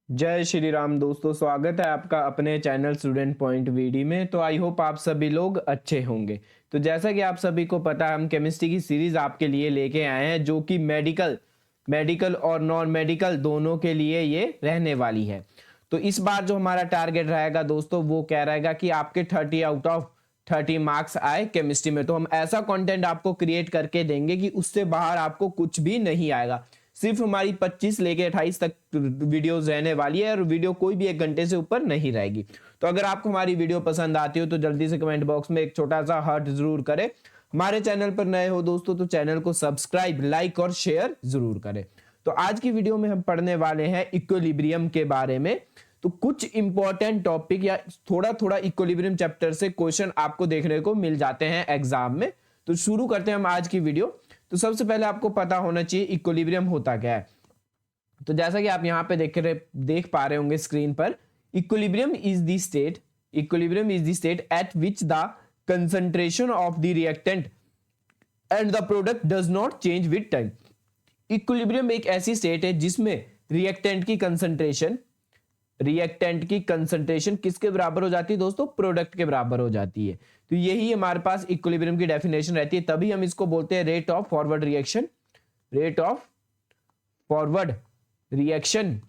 जय श्री राम दोस्तों, स्वागत है आपका अपने चैनल स्टूडेंट पॉइंट वीडी में। तो आई होप आप सभी लोग अच्छे होंगे। तो जैसा कि आप सभी को पता है, हम केमिस्ट्री की सीरीज आपके लिए लेके आए हैं जो कि मेडिकल और नॉन मेडिकल दोनों के लिए ये रहने वाली है। तो इस बार जो हमारा टारगेट रहेगा दोस्तों, वो क्या रहेगा कि आपके 30 आउट ऑफ 30 मार्क्स आए केमिस्ट्री में। तो हम ऐसा कंटेंट आपको क्रिएट करके देंगे कि उससे बाहर आपको कुछ भी नहीं आएगा। सिर्फ हमारी 25 लेके 28 तक वीडियोस रहने वाली है और वीडियो कोई भी 1 घंटे से ऊपर नहीं रहेगी। तो अगर आपको हमारी वीडियो पसंद आती हो तो जल्दी से कमेंट बॉक्स में एक छोटा सा हार्ट जरूर करें। हमारे चैनल पर नए हो दोस्तों तो चैनल को सब्सक्राइब, लाइक और शेयर जरूर करें। तो आज की वीडियो में हम पढ़ने वाले हैं इक्विलिब्रियम के बारे में। तो कुछ इंपॉर्टेंट टॉपिक या थोड़ा थोड़ा इक्विलिब्रियम चैप्टर से क्वेश्चन आपको देखने को मिल जाते हैं एग्जाम में। तो शुरू करते हैं हम आज की वीडियो। तो सबसे पहले आपको पता होना चाहिए इक्विलिब्रियम होता क्या है। तो जैसा कि आप यहां पे देख पा रहे होंगे स्क्रीन पर, equilibrium is the state eight which the concentration of the reactant and the product does not change with time. Equilibrium एक ऐसी स्टेट है जिसमें रिएक्टेंट की कंसंट्रेशन किसके बराबर हो जाती है दोस्तों? प्रोडक्ट के बराबर हो जाती है। तो यही हमारे पास इक्विलिब्रियम की डेफिनेशन रहती है। तभी हम इसको बोलते हैं rate of forward reaction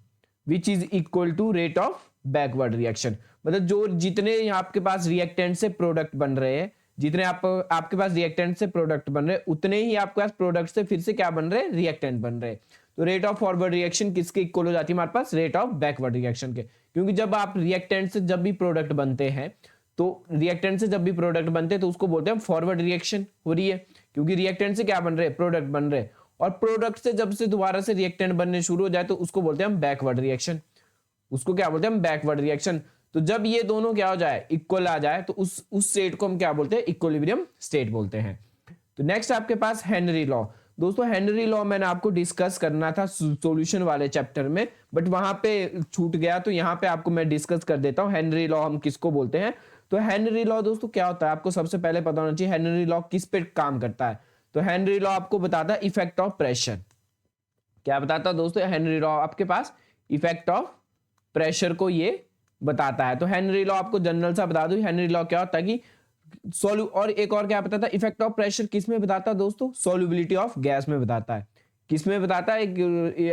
which is equal to rate of backward reaction. मतलब जो जितने आपके पास रिएक्टेंट से प्रोडक्ट बन रहे हैं, जितने आपके पास रिएक्टेंट से प्रोडक्ट बन रहे हैं, उतने ही आपके पास प्रोडक्ट से फिर से क्या बन रहे हैं? रिएक्टेंट बन रहे हैं। तो रेट ऑफ फॉरवर्ड रिएक्शन किसके इक्वल हो जाती है हमारे पास? रेट ऑफ बैकवर्ड रिएक्शन के। क्योंकि जब आप रिएक्टेंट से जब भी प्रोडक्ट बनते हैं तो उसको बोलते हैं फॉरवर्ड रिएक्शन हो रही है। क्योंकि रिएक्टेंट से क्या बन रहे हैं? प्रोडक्ट बन रहे हैं। और प्रोडक्ट से जब से दोबारा से रिएक्टेंट बनने शुरू हो जाए तो उसको बोलते हैं हम बैकवर्ड रिएक्शन। उसको क्या बोलते हैं हम? Backward reaction. तो जब ये दोनों क्या हो जाए? इक्वल आ जाए तो उस स्टेट को हम क्या बोलते हैं? इक्विलिब्रियम स्टेट बोलते हैं। तो नेक्स्ट आपके पास हेनरी लॉ। दोस्तों हेनरी लॉ मैंने आपको डिस्कस करना था सॉल्यूशन वाले चैप्टर में, बट वहां पे छूट गया। तो यहां पे आपको मैं डिस्कस कर देता हूं हेनरी लॉ हम किसको बोलते हैं। तो हेनरी लॉ दोस्तों क्या होता है, आपको सबसे पहले पता होना चाहिए हेनरी लॉ किस पे काम करता है। तो हेनरी लॉ आपको बताता है इफेक्ट ऑफ प्रेशर। क्या बताता है दोस्तों? हेनरी लॉ आपके पास इफेक्ट ऑफ प्रेशर को ये बताता है। तो हेनरी लॉ आपको जनरल सा बता दूं, हेनरी लॉ क्या होता है कि और एक और क्या बताता है? इफेक्ट ऑफ प्रेशर किस में बताता है दोस्तों? सॉल्युबिलिटी ऑफ गैस में बताता है। किस में बताता है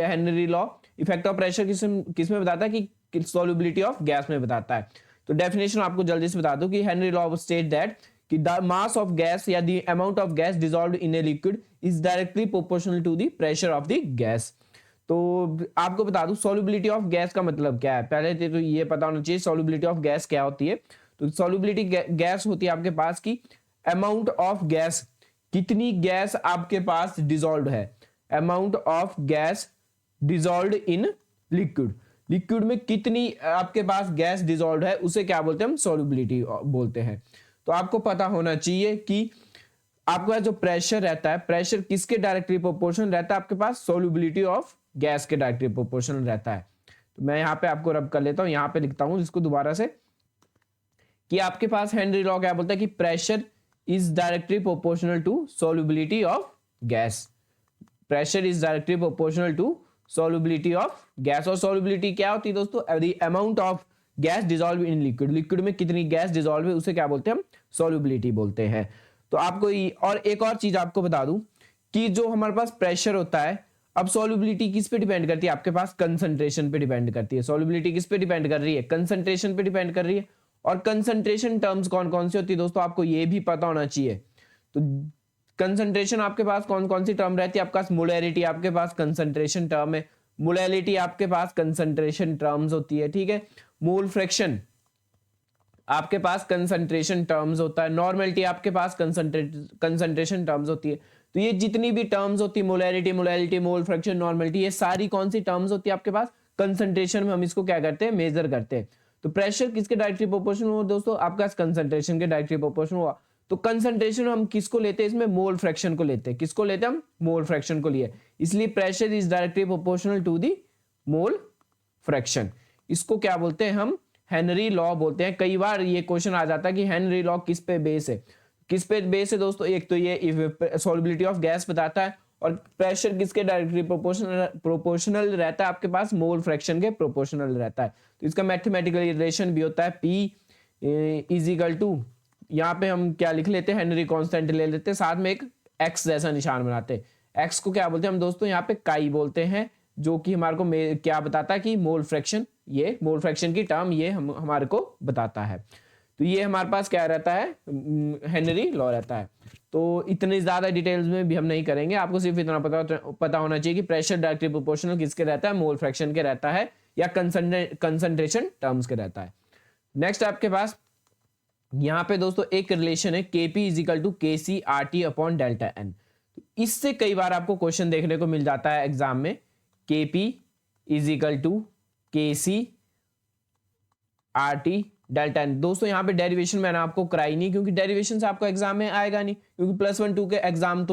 Henry law? Effect of pressure किस में बताता है? कि सॉल्युबिलिटी ऑफ गैस में बताता है। तो डेफिनेशन आपको जल्दी से बता दूं कि हेनरी लॉ स्टेट दैट कि द मास ऑफ गैस या the amount of gas dissolved in a liquid is directly proportional to the pressure of the gas. तो आपको बता दूं सॉल्युबिलिटी ऑफ गैस का मतलब क्या है। पहले तो ये पता होना चाहिए सॉल्युबिलिटी ऑफ गैस क्या होती है। तो सॉल्युबिलिटी गैस होती है आपके पास की अमाउंट ऑफ गैस, कितनी गैस आपके पास डिसॉल्व्ड है। Amount of gas dissolved in liquid में कितनी आपके पास गैस डिसॉल्व्ड है उसे क्या बोलते हैं हम? सॉल्युबिलिटी बोलते हैं। तो आपको पता होना चाहिए कि आपके पास जो प्रेशर रहता है, प्रेशर किसके डायरेक्टली प्रोपोर्शनल रहता है? आपके पास सॉल्युबिलिटी ऑफ गैस के डायरेक्टली प्रोपोर्शनल रहता है। तो मैं यहां पे आपको रब कर लेता हूं, यहां पे लिखता हूं इसको दोबारा से कि आपके पास हेनरी लॉ क्या बोलता है कि pressure is directly proportional to solubility of gas. Pressure is directly proportional to solubility of gas. और सॉल्युबिलिटी क्या होती है दोस्तों? The amount of gas dissolve in liquid में कितनी गैस डिसॉल्व है उसे क्या बोलते हैं हम? सॉल्युबिलिटी बोलते हैं। तो आपको और एक और चीज आपको बता दूं कि जो हमारे पास प्रेशर होता है, अब सॉल्युबिलिटी किस पे डिपेंड करती है? आपके पास कंसंट्रेशन पे डिपेंड करती है। सॉल्युबिलिटी किस पे डिपेंड कर रही है? कंसंट्रेशन पे डिपेंड कर रही है। और कंसंट्रेशन टर्म्स कौन कौन सी होती है दोस्तों? आपको ये भी पता होना चाहिए। तो कंसंट्रेशन आपके पास कौन कौन सी टर्म रहती है? आपके पास मोलैरिटी आपके पास कंसंट्रेशन टर्म है। मोलैलिटी आपके पास कंसंट्रेशन टर्म्स होती है, ठीक है। मोल फ्रैक्शन आपके पास कंसंट्रेशन टर्म्स होता है। नॉर्मलिटी आपके पास कंसंट्रेशन टर्म्स होती है। तो ये जितनी भी टर्म्स होती है, मोलैरिटी, मोल फ्रैक्शन, नॉर्मलिटी, ये सारी कौन सी टर्म्स होती है आपके पास? कंसंट्रेशन में हम इसको क्या करते हैं? मेजर करते हैं। तो प्रेशर किसके डायरेक्टली प्रोपोर्शनल हुआ दोस्तों? आपका कंसंट्रेशन के डायरेक्टली प्रोपोर्शनल हुआ। तो कंसंट्रेशन हम किसको लेते हैं? इसमें मोल फ्रैक्शन को लेते हैं। किसको लेते हैं हम? मोल फ्रैक्शन को लिए। इसलिए pressure is directly proportional to the mole fraction. इसको क्या बोलते हैं हम? हेनरी लॉ बोलते हैं। कई बार ये क्वेश्चन आ जाता है कि हेनरी लॉ किस पे बेस है। किस पे बेस है दोस्तों? एक तो ये सॉल्युबिलिटी ऑफ गैस बताता है और प्रेशर किसके डायरेक्टली प्रोपोर्शनल रहता है आपके पास, मोल फ्रैक्शन के प्रोपोर्शनल रहता है। तो इसका मैथमेटिकल रिलेशन भी होता है P इज इक्वल टू, यहाँ पे हम क्या लिख लेते हैं, हेनरी कांस्टेंट ले लेते हैं, साथ में एक x जैसा निशान बनाते हैं। x को क्या बोलते हैं हम दोस्तों, यहाँ पे काई बोलते हैं, जो कि हमारे को क्या बताता है कि मोल फ्रैक्शन, ये मोल फ्रैक्शन की टर्म ये हमारे को बताता है। तो ये हमारे पास क्या रहता है, हेनरी लॉ रहता है। तो इतनी ज्यादा डिटेल्स में भी हम नहीं करेंगे, आपको सिर्फ इतना पता होना चाहिए कि प्रेशर डायरेक्टली प्रोपोर्शनल किसके रहता है, मोल फ्रैक्शन के रहता है या कंसंट्रेशन टर्म्स के रहता है। नेक्स्ट आपके पास यहाँ पे दोस्तों एक रिलेशन है Kp is equal to KC RT upon delta n. इससे कई बार आपको क्वेश्चन देखने को मिल जाता है एग्जाम में, Kp is equal to KC RT delta n. दोस्तों यहाँ पे डेरिवेशन मैंने आपको कराई नहीं, क्योंकि डेरिवेशन से आपको एग्जाम में आएगा नहीं, क्योंकि +1 2 के एग्जाम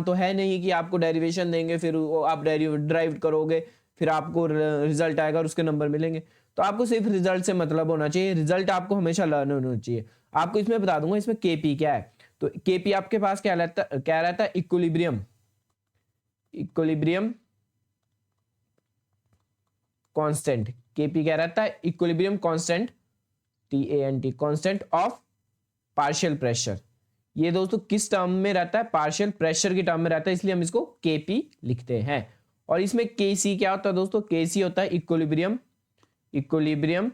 तो है नहीं कि आपको डेरिवेशन देंगे फिर आप ड्राइव करोगे फिर आपको रिजल्ट आएगा और उसके नंबर मिलेंगे। तो आपको सिर्फ रिजल्ट से मतलब होना चाहिए, रिजल्ट आपको हमेशा लर्न होना चाहिए। आपको इसमें बता दूंगा इसमें Kp क्या है। तो Kp आपके पास क्या रहता है, इक्विलिब्रियम कांस्टेंट। Kp क्या रहता है, equilibrium constant, TANT, constant of partial pressure. ये दोस्तों किस टर्म में रहता है, पार्शियल प्रेशर की टर्म में रहता है, इसलिए हम इसको Kp लिखते हैं। और इसमें Kc क्या होता है दोस्तों, Kc होता है equilibrium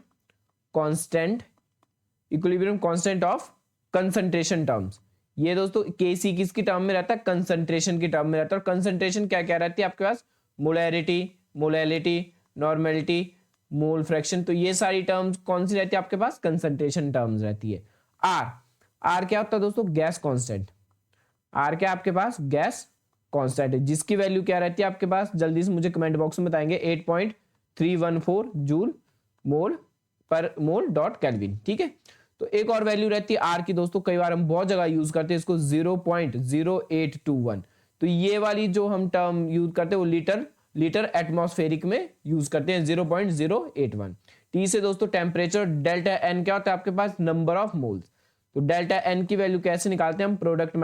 constant of concentration terms. ये दोस्तों Kc किसकी टर्म में रहता है, कंसंट्रेशन की टर्म में रहता है। और कंसंट्रेशन क्या क्या रहती है आपके पास, मोलैलिटी, नॉर्मेलिटी, मोल फ्रैक्शन। तो ये सारी टर्म्स कौन सी रहती है आपके पास, कंसंट्रेशन टर्म्स रहती है। आर क्या होता है दोस्तों, गैस कांस्टेंट। आर क्या आपके पास, गैस कांस्टेंट है, जिसकी वैल्यू क्या रहती है आपके पास, जल्दी से मुझे कमेंट बॉक्स में बताएंगे, 8.314 जूल पर मोल डॉट केल्विन। ठीक है, तो एक और वैल्यू रहती है आर की दोस्तों, कई बार हम बहुत जगह यूज करते हैं इसको, 0.0821। तो ये वाली जो हम टर्म यूज करते हैं वो लीटर एटमॉस्फेरिक में यूज करते हैं, 0.081। टी से दोस्तों टेम्परेचर, डेल्टा एन क्या होता है आपके पास, नंबर ऑफ मोल्स। तो डेल्टा एन की वैल्यू कैसे निकालते हैं हम, प्रोडक्ट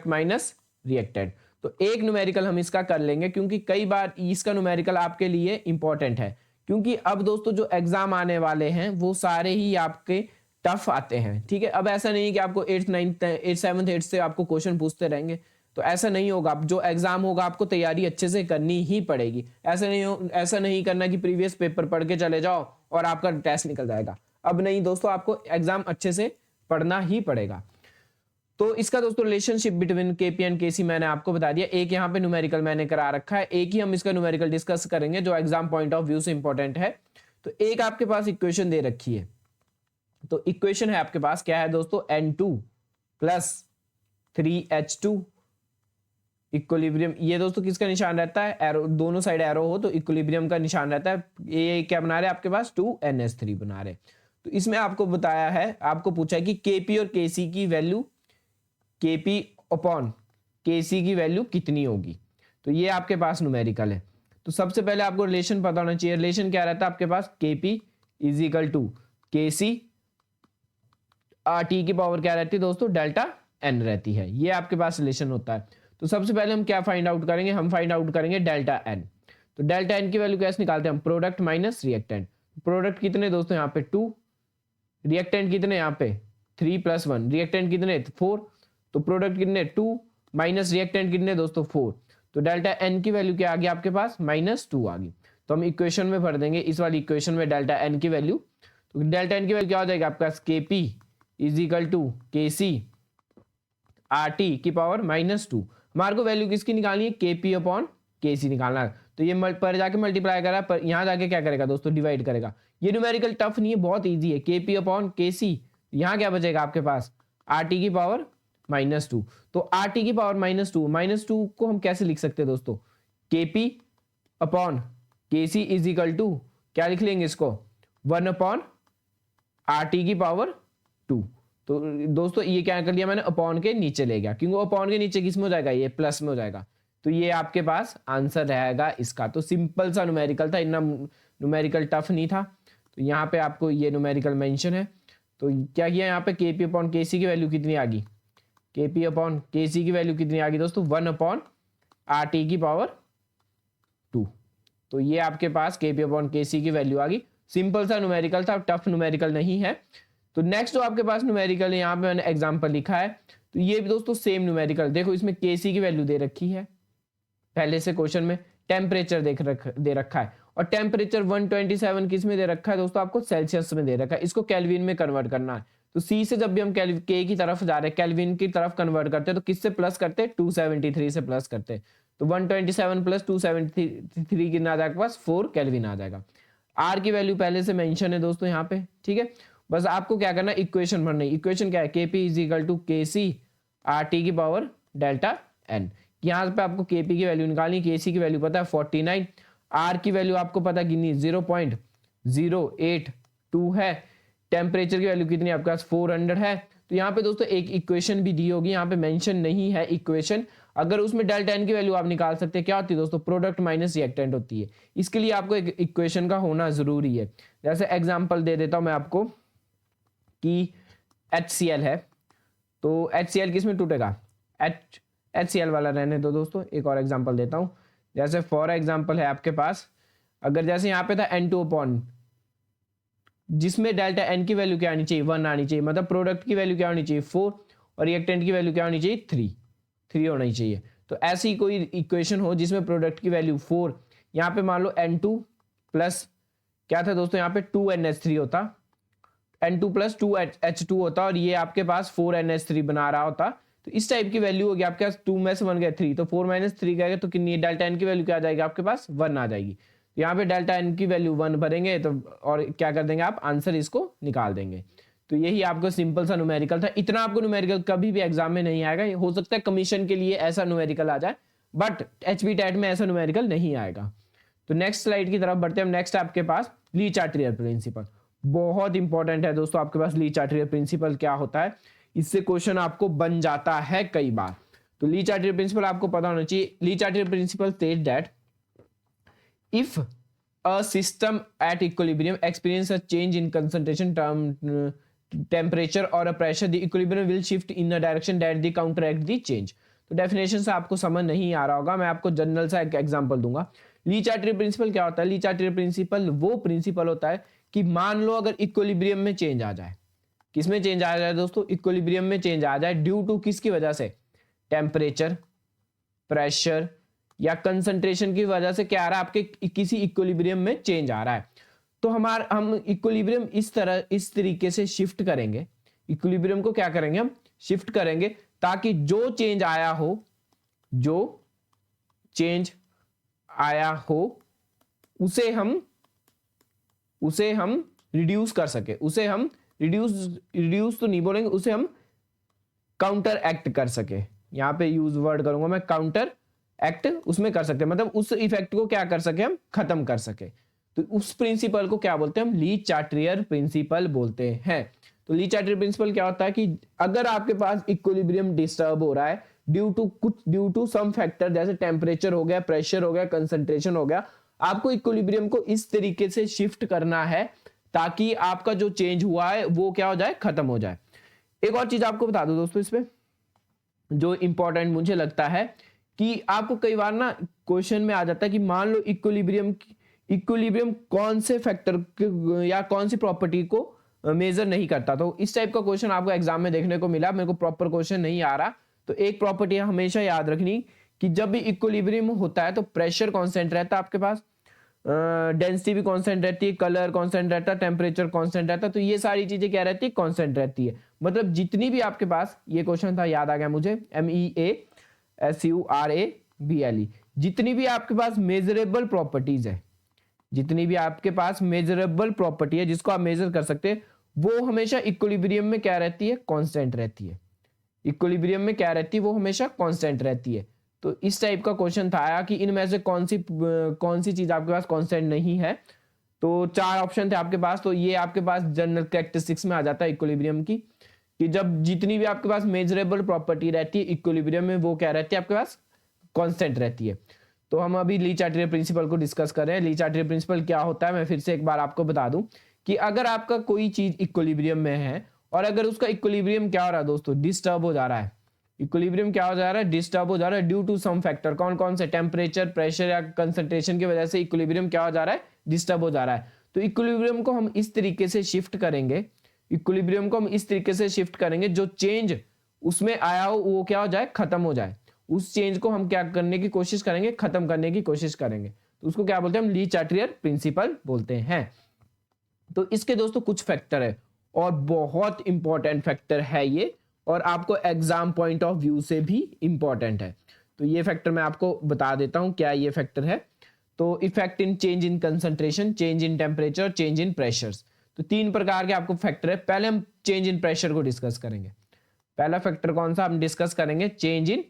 माइनस रिएक्टेंट। तो एक न्यूमेरिकल हम इसका कर लेंगे, क्योंकि कई बार इसका न्यूमेरिकल आपके लिए इंपॉर्टेंट है, क्योंकि अब दोस्तों जो एग्जाम आने वाले हैं वो सारे ही आपके टफ आते हैं। ठीक है, अब ऐसा नहीं है कि आपको 8th 9th 7th 8th से आपको क्वेश्चन पूछते रहेंगे, तो ऐसा नहीं होगा। अब जो एग्जाम होगा आपको तैयारी अच्छे से करनी ही पड़ेगी। ऐसा नहीं करना कि प्रीवियस पेपर पढ़ के चले जाओ और आपका टेस्ट निकल जाएगा। अब नहीं दोस्तों, आपको एग्जाम अच्छे से पढ़ना ही पड़ेगा। तो इसका दोस्तों relationship between Kp and Kc मैंने आपको बता दिया। एक यहाँ पे न्यूमेरिकल मैंने करा रखा है, एक ही हम इसका न्यूमेरिकल डिस्कस करेंगे जो एग्जाम पॉइंट ऑफ व्यू से इंपॉर्टेंट है। तो एक आपके पास इक्वेशन दे रखी है, तो इक्वेशन है आपके पास क्या है दोस्तों, N2 + 3H2 इक्विलिब्रियम। ये दोस्तों किसका निशान रहता है, एरो, दोनों साइड एरो हो तो इक्विलिब्रियम का निशान रहता है। ये क्या बना रहे हैं आपके पास, 2NH3 बना रहे। तो इसमें आपको बताया है, आपको पूछा है कि Kp और Kc की वैल्यू, Kp अपॉन Kc की वैल्यू कितनी होगी। तो ये आपके पास न्यूमेरिकल है। तो सबसे पहले आपको रिलेशन पता होना चाहिए। रिलेशन क्या रहता है आपके पास, Kp is equal to Kc, RT की पावर क्या रहती है दोस्तों, डेल्टा एन रहती है। ये आपके पास रिलेशन होता है। तो सबसे पहले हम क्या फाइंड आउट करेंगे, हम फाइंड आउट करेंगे डेल्टा एन। तो डेल्टा एन की वैल्यू कैसे निकालते हैं हम, प्रोडक्ट माइनस रिएक्टेंट। प्रोडक्ट कितने दोस्तों यहाँ पे 2, रिएक्टेंट कितने यहाँ पे 3 + 1, रिएक्टेंट कितने 4, तो प्रोडक्ट कितने 2 माइनस रिएक्टेंट कितने दोस्तों 4। तो डेल्टा एन की वैल्यू क्या आ गई आपके पास, -2 आ गई। तो हम इक्वेशन में भर देंगे, इस वाली इक्वेशन में डेल्टा एन की वैल्यू। तो डेल्टा एन की वैल्यू क्या हो जाएगी आपके पास, Kp is equal to Kc RT की पावर -2। हमारे को वैल्यू किसकी निकालनी है, Kp अपॉन Kc निकालना है। तो ये पर जाके मल्टीप्लाई करा, पर यहाँ जाके क्या करेगा दोस्तों, डिवाइड करेगा। ये न्यूमेरिकल टफ नहीं है, बहुत इजी है। Kp अपॉन Kc, यहाँ क्या बचेगा आपके पास, RT की पावर -2। तो RT की पावर -2 को हम कैसे लिख सकते हैं दोस्तों, Kp upon Kc is equal to क्या लिख लेंगे इसको, 1 अपॉन RT की पावर 2। तो दोस्तों ये क्या कर लिया मैंने, अपॉन के नीचे ले गया, क्योंकि अपॉन के नीचे किस में हो जाएगा, ये प्लस में हो जाएगा। तो ये आपके पास आंसर रहेगा इसका। तो सिंपल सा न्यूमेरिकल था, इतना न्यूमेरिकल टफ नहीं था। तो यहाँ पे आपको ये न्यूमेरिकल मेंशन है। तो क्या किया यहाँ पे, Kp अपॉन Kc की वैल्यू कितनी आ गई, Kp अपॉन Kc की वैल्यू कितनी आ गई दोस्तों, 1 अपॉन RT की पावर 2। तो ये आपके पास Kp अपॉन Kc की वैल्यू आ गई। सिंपल सा न्यूमेरिकल था, टफ न्यूमेरिकल नहीं है। तो नेक्स्ट जो आपके पास न्यूमेरिकल है, यहाँ पे मैंने एग्जांपल लिखा है, तो ये भी दोस्तों सेम न्यूमेरिकल। देखो इसमें Kc की वैल्यू दे रखी है पहले से क्वेश्चन में, टेम्परेचर दे रखा है, और टेम्परेचर 127 किस में दे रखा है दोस्तों, आपको सेल्सियस में दे रखा है। इसको केल्विन में कन्वर्ट करना है। तो सी से जब भी हम के की तरफ जा रहे हैं, केल्विन की तरफ कन्वर्ट करते हैं, तो किससे प्लस करते हैं, 273 से प्लस करते हैं। तो 127 प्लस 273 कितना आ जाएगा, पास 4 केल्विन आ जाएगा। आर की वैल्यू पहले से मेंशन है दोस्तों यहाँ पे, ठीक है। बस आपको क्या करना है, इक्वेशन भरना है। इक्वेशन क्या है, KP is equal to KC R T की पावर डेल्टा एन। यहाँ पे आपको केपी की वैल्यू निकालनी, केसी की वैल्यू पता है 49, आर की वैल्यू आपको पता कितनी 0.082 है, टेम्परेचर की वैल्यू कितनी आपके पास 400 है। तो यहाँ पे दोस्तों एक इक्वेशन भी दी होगी, यहाँ पे मेंशन नहीं है इक्वेशन। अगर उसमें डेल्टा एन की वैल्यू आप निकाल सकते हैं, क्या होती है दोस्तों, प्रोडक्ट माइनस रिएक्टेंट होती है। इसके लिए आपको एक इक्वेशन का होना जरूरी है। जैसे एग्जांपल दे देता हूं मैं आपको कि HCl है, तो HCl किस में टूटेगा, HCl वाला रहने दो दोस्तों। एक और एग्जांपल देता हूं, जैसे फॉर एग्जांपल है आपके पास, अगर जैसे यहाँ पे था N2 अपॉन, जिसमें डेल्टा एन की वैल्यू क्या आनी चाहिए, 1 आनी चाहिए, मतलब प्रोडक्ट की वैल्यू क्या होनी चाहिए 4, और रिएक्टेंट की वैल्यू क्या होनी चाहिए 3 होना ही चाहिए। तो ऐसी कोई इक्वेशन हो जिसमें प्रोडक्ट की वैल्यू 4, यहाँ पे मान लो N2 प्लस क्या था दोस्तों, यहाँ पे 2NH3 होता, N2 प्लस 2H2 होता, और ये आपके पास 4NH3 बना रहा होता। तो इस टाइप की वैल्यू होगी आपके पास, 2 में से 1 गया 3, तो 4 माइनस 3 गएगा, तो कितनी डेल्टा एन की वैल्यू क्या आ जाएगी आपके पास 1 आ जाएगी। यहाँ पे डेल्टा एन की वैल्यू 1 भरेंगे, तो और क्या कर देंगे आप, आंसर इसको निकाल देंगे। तो यही आपको सिंपल सा न्यूमेरिकल था। इतना आपको न्यूमेरिकल कभी भी एग्जाम में नहीं आएगा, हो सकता है कमीशन के लिए ऐसा न्यूमेरिकल आ जाए, बट HB टेट में ऐसा न्यूमेरिकल नहीं आएगा। तो नेक्स्ट स्लाइड की तरफ बढ़ते हैं हम। नेक्स्ट आपके पास ली चार्ट्रियर प्रिंसिपल, बहुत इंपॉर्टेंट है दोस्तों आपके पास ली चार्ट्रियर प्रिंसिपल क्या होता है, इससे क्वेश्चन आपको बन जाता है कई बार। तो ली चार्ट्रियर प्रिंसिपल आपको पता होना चाहिए। Le Chatelier principle state that if a system at equilibrium experience a change in concentration, temperature or a pressure, the equilibrium will shift in a direction that the counteract the change। तो definition से आपको समझ नहीं आ रहा होगा, मैं आपको general सा एक एग्जांपल दूंगा। ली चार्ट्रियर प्रिंसिपल क्या होता है, ली चार्ट्रियर प्रिंसिपल वो प्रिंसिपल होता है कि मान लो अगर इक्विलिब्रियम में चेंज आ जाए, किसमें चेंज आ जाए दोस्तों, इक्विलिब्रियम में चेंज आ जाए, ड्यू टू किसकी वजह से, टेम्परेचर, प्रेशर या कंसंट्रेशन की वजह से क्या आ रहा है, आपके किसी इक्विलिब्रियम में चेंज आ रहा है। तो हम इक्विलिब्रियम इस तरीके से शिफ्ट करेंगे, इक्विलिब्रियम को क्या करेंगे, हम शिफ्ट करेंगे, ताकि जो चेंज आया हो उसे हम रिड्यूस कर सके, उसे हम रिड्यूस तो नहीं बोलेंगे, उसे हम काउंटर एक्ट कर सके। यहां पे यूज वर्ड करूंगा मैं, काउंटर एक्ट उसमें कर सकते हैं, मतलब उस इफेक्ट को क्या कर सके, हम खत्म कर सके। तो उस प्रिंसिपल को क्या बोलते हैं, हम ली चार्ट्रियर प्रिंसिपल बोलते हैं। तो ली चार्ट्रियर प्रिंसिपल क्या होता है कि अगर आपके पास इक्विलिब्रियम डिस्टर्ब हो रहा है ड्यू टू सम फैक्टर, जैसे टेम्परेचर हो गया, प्रेशर हो गया, कंसंट्रेशन हो गया, आपको इक्विलिब्रियम को इस तरीके से शिफ्ट करना है ताकि आपका जो चेंज हुआ है वो क्या हो जाए, खत्म हो जाए। एक और चीज आपको बता दूं दोस्तों, इसमें जो इंपॉर्टेंट मुझे लगता है कि आपको कई बार ना क्वेश्चन में आ जाता है कि मान लो इक्विलिब्रियम कौन से फैक्टर या कौन सी प्रॉपर्टी को मेजर नहीं करता। तो इस टाइप का क्वेश्चन आपको एग्जाम में देखने को मिला, मेरे को प्रॉपर क्वेश्चन नहीं आ रहा। तो एक प्रॉपर्टी हमेशा याद रखनी कि जब भी इक्विलिब्रियम होता है तो प्रेशर कांस्टेंट रहता है आपके पास, डेंसिटी भी कांस्टेंट रहती है, कलर कांस्टेंट रहता है, टेम्परेचर कांस्टेंट रहता है। तो ये सारी चीजें क्या रहती है, कांस्टेंट रहती है। मतलब जितनी भी आपके पास, ये क्वेश्चन था याद आ गया मुझे, MEASURABLE, जितनी भी आपके पास मेजरेबल प्रॉपर्टीज है, जितनी भी आपके पास मेजरेबल प्रॉपर्टी है जिसको आप मेजर कर सकते हैं, वो हमेशा इक्विलिब्रियम में क्या रहती है, कांस्टेंट रहती है। इक्विलिब्रियम में क्या रहती है, वो हमेशा कांस्टेंट रहती है। तो इस टाइप का क्वेश्चन था आया कि इनमें से कौन सी चीज आपके पास कांस्टेंट नहीं है। तो 4 ऑप्शन थे आपके पास, तो ये आपके पास जनरल कैरेक्टरिस्टिक्स में आ जाता है इक्विलिब्रियम की, कि जब जितनी भी आपके पास मेजरेबल प्रॉपर्टी रहती है इक्विलिब्रियम में, वो क्या रहती है आपके पास, कांस्टेंट रहती है। तो हम अभी ली चार्ट्रियर प्रिंसिपल को डिस्कस कर रहे हैं। ली चार्ट्रियर प्रिंसिपल क्या होता है, मैं फिर से एक बार आपको बता दूं कि अगर आपका कोई चीज इक्विलिब्रियम में है और अगर उसका इक्विलिब्रियम क्या हो रहा है दोस्तों, डिस्टर्ब हो जा रहा है, इक्विलिब्रियम क्या हो जा रहा है, डिस्टर्ब हो जा रहा है ड्यू टू सम फैक्टर। कौन कौन से, टेम्परेचर, प्रेशर या कंसंट्रेशन की वजह से इक्विलिब्रियम क्या हो जा रहा है, डिस्टर्ब हो जा रहा है। तो इक्विलिब्रियम को हम इस तरीके से शिफ्ट करेंगे, इक्विलिब्रियम को हम इस तरीके से शिफ्ट करेंगे जो चेंज उसमें आया हो वो क्या हो जाए, खत्म हो जाए। उस चेंज को हम क्या करने की कोशिश करेंगे, खत्म करने की कोशिश करेंगे। तो उसको क्या बोलते हैं, हम ली चार्टियर प्रिंसिपल बोलते हैं। तो इसके दोस्तों कुछ फैक्टर है और बहुत इंपॉर्टेंट फैक्टर है ये, और आपको एग्जाम पॉइंट ऑफ व्यू से भी इंपॉर्टेंट है। तो ये फैक्टर मैं आपको बता देता हूं क्या ये फैक्टर है। तो effect in change in concentration, change in temperature, change in pressures. तो 3 प्रकार के आपको फैक्टर है। पहले हम चेंज इन प्रेशर को डिस्कस करेंगे। पहला फैक्टर कौन सा हम डिस्कस करेंगे, चेंज इन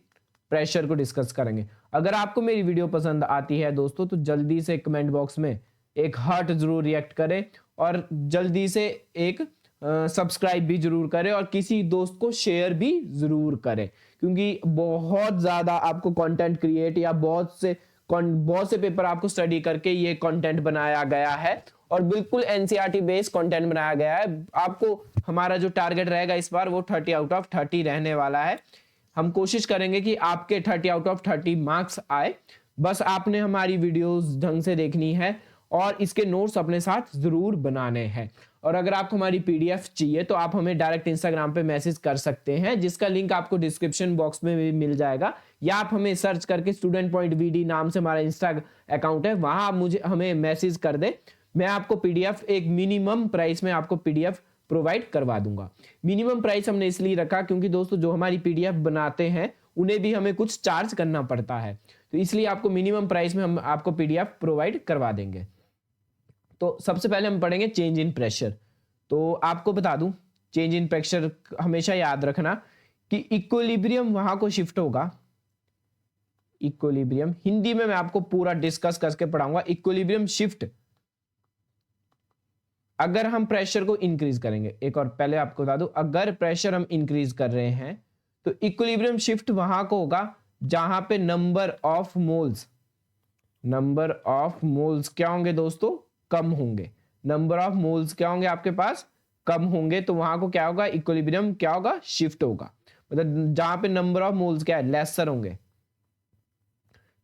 प्रेशर को डिस्कस करेंगे। अगर आपको मेरी वीडियो पसंद आती है दोस्तों तो जल्दी से कमेंट बॉक्स में एक हार्ट जरूर रिएक्ट करें और जल्दी से एक सब्सक्राइब भी जरूर करें और किसी दोस्त को शेयर भी जरूर करें, क्योंकि बहुत ज्यादा आपको कंटेंट क्रिएट या बहुत से पेपर आपको स्टडी करके ये कंटेंट बनाया गया है और बिल्कुल एनसीईआरटी बेस्ड कंटेंट बनाया गया है। आपको हमारा जो टारगेट रहेगा इस बार वो 30 आउट ऑफ 30 रहने वाला है। हम कोशिश करेंगे कि आपके 30 आउट ऑफ 30 मार्क्स आए। बस आपने हमारी वीडियोस ढंग से देखनी है और इसके नोट्स अपने साथ जरूर बनाने हैं। और अगर आपको हमारी पीडीएफ चाहिए तो आप हमें डायरेक्ट इंस्टाग्राम पे मैसेज कर सकते हैं, जिसका लिंक आपको डिस्क्रिप्शन बॉक्स में भी मिल जाएगा, या आप हमें सर्च करके student.vd नाम से हमारा इंस्टा अकाउंट है, वहां आप हमें मैसेज कर दे। मैं आपको पीडीएफ एक मिनिमम प्राइस में आपको पीडीएफ प्रोवाइड करवा दूंगा। मिनिमम प्राइस हमने इसलिए रखा क्योंकि दोस्तों जो हमारी पीडीएफ बनाते हैं उन्हें भी हमें कुछ चार्ज करना पड़ता है, तो इसलिए आपको मिनिमम प्राइस में हम आपको पीडीएफ प्रोवाइड करवा देंगे। तो सबसे पहले हम पढ़ेंगे चेंज इन प्रेशर। तो आपको बता दूं, चेंज इन प्रेशर हमेशा याद रखना कि इक्विलिब्रियम वहां को शिफ्ट होगा। इक्विलिब्रियम हिंदी में मैं आपको पूरा डिस्कस करके पढ़ाऊंगा। इक्विलिब्रियम शिफ्ट अगर हम प्रेशर को इंक्रीज करेंगे, एक और पहले आपको बता दूं, अगर प्रेशर हम इंक्रीज कर रहे हैं तो इक्विलिब्रियम शिफ्ट वहां को होगा जहां पे नंबर ऑफ मोल्स क्या होंगे दोस्तों, कम होंगे। नंबर ऑफ मोल्स क्या होंगे आपके पास, कम होंगे। तो वहां को क्या होगा, इक्विलिब्रियम क्या होगा, शिफ्ट होगा। मतलब जहां पे नंबर ऑफ मोल्स क्या है, लेसर होंगे,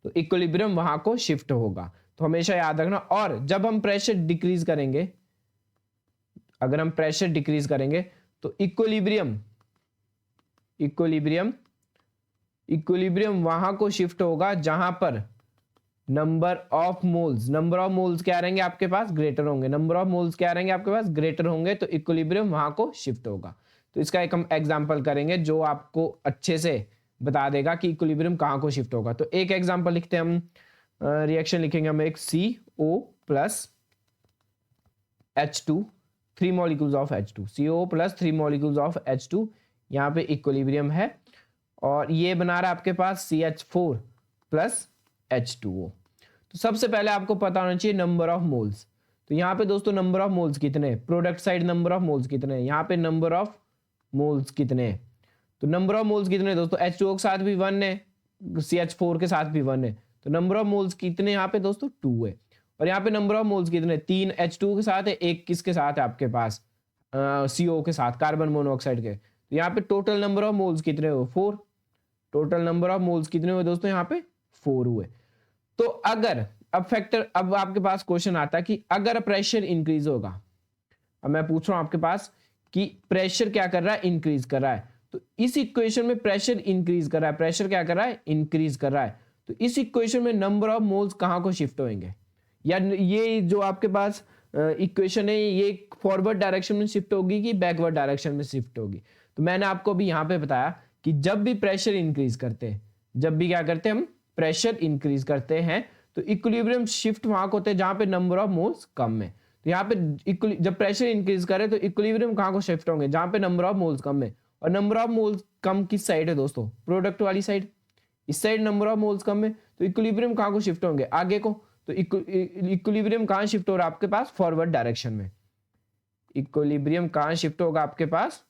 तो इक्विलिब्रियम वहां को शिफ्ट होगा। तो हमेशा याद रखना। और जब हम प्रेशर डिक्रीज करेंगे, अगर हम प्रेशर डिक्रीज करेंगे तो इक्विलिब्रियम वहां को शिफ्ट होगा जहां पर नंबर ऑफ मोल्स क्या रहेंगे आपके पास, ग्रेटर होंगे। नंबर ऑफ मोल्स क्या रहेंगे आपके पास, ग्रेटर होंगे, तो इक्विलिब्रियम वहां को शिफ्ट होगा। तो इसका एक हम एग्जांपल करेंगे जो आपको अच्छे से बता देगा कि इक्विलिब्रियम कहां को शिफ्ट होगा। तो एक एग्जांपल लिखते हैं हम, रिएक्शन लिखेंगे हम एक CO plus H2, 3 molecules of H2, CO plus 3 molecules of H2, यहाँ पे इक्विलिब्रियम है। और ये बना रहा है आपके पास CH4 प्लस H2O। तो सबसे पहले आपको पता होना चाहिए नंबर ऑफ मोल्स। तो यहाँ पे दोस्तों नंबर ऑफ मोल्स कितने, product side number of moles कितने, यहाँ पे नंबर ऑफ मोल्स कितने। तो नंबर ऑफ मोल्स कितने दोस्तों, H2O के साथ भी 1 है, CH4 के साथ भी 1 है, तो नंबर ऑफ मोल्स कितने यहाँ पे दोस्तों 2 है। और यहाँ पे नंबर ऑफ मोल्स कितने, 3 H2O के साथ है, एक किसके साथ है आपके पास, CO के साथ, कार्बन मोनोऑक्साइड के। तो यहाँ पे टोटल नंबर ऑफ मोल्स कितने हुए, 4। टोटल नंबर ऑफ मोल्स कितने हुए दोस्तों, यहाँ पे 4 हुए। तो अगर अब आपके पास क्वेश्चन आता है कि अगर प्रेशर इंक्रीज होगा, अब मैं पूछ रहा हूं आपके पास कि प्रेशर क्या कर रहा है, इंक्रीज कर रहा है। तो इस इक्वेशन में प्रेशर इंक्रीज कर रहा है, प्रेशर क्या कर रहा है, इंक्रीज कर रहा है। तो इस इक्वेशन में नंबर ऑफ मोल्स कहां को शिफ्ट होंगे, या ये जो आपके पास इक्वेशन है ये फॉरवर्ड डायरेक्शन में शिफ्ट होगी कि बैकवर्ड डायरेक्शन में शिफ्ट होगी। तो मैंने आपको अभी यहां पे बताया कि जब भी प्रेशर इंक्रीज करते हैं, जब भी क्या करते हैं हम प्रेशर इंक्रीज करते हैं, तो इक्विलिब्रियम शिफ्ट वहां को होते हैं जहां पे नंबर ऑफ मोल्स कम है। तो यहाँ पे जब प्रेशर इंक्रीज करे तो इक्विलिब्रियम कहां को शिफ्ट होंगे, जहां पे नंबर ऑफ मोल्स कम है। और नंबर ऑफ मोल्स कम किस साइड है दोस्तों, प्रोडक्ट वाली साइड, इस साइड नंबर ऑफ मोल्स कम है, तो इक्विलिब्रियम कहां को शिफ्ट होंगे, आगे को। तो इक्विलिब्रियम कहां शिफ्ट हो रहा है आपके पास, फॉरवर्ड डायरेक्शन में। इक्विलिब्रियम कहां शिफ्ट होगा आपके पास,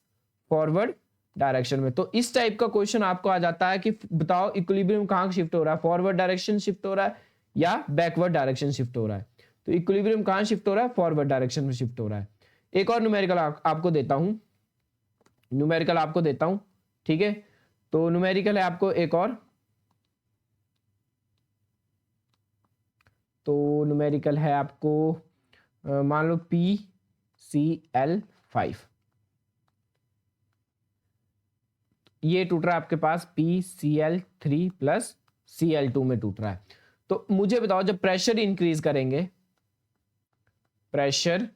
फॉरवर्ड डायरेक्शन में। तो इस टाइप का क्वेश्चन आपको आ जाता है कि बताओ इक्विलिब्रियम कहां शिफ्ट हो रहा है, फॉरवर्ड डायरेक्शन शिफ्ट हो रहा है या बैकवर्ड डायरेक्शन शिफ्ट हो रहा है। तो इक्विलिब्रियम कहां शिफ्ट हो रहा है, फॉरवर्ड डायरेक्शन में शिफ्ट हो रहा है। एक और न्यूमेरिकल आपको देता हूं, ठीक है। तो न्यूमेरिकल है आपको एक और, तो न्यूमेरिकल है आपको मान लो PCl5, ये टूट रहा है आपके पास PCl3 प्लस Cl2 में टूट रहा है। तो मुझे बताओ जब प्रेशर इंक्रीज करेंगे, प्रेशर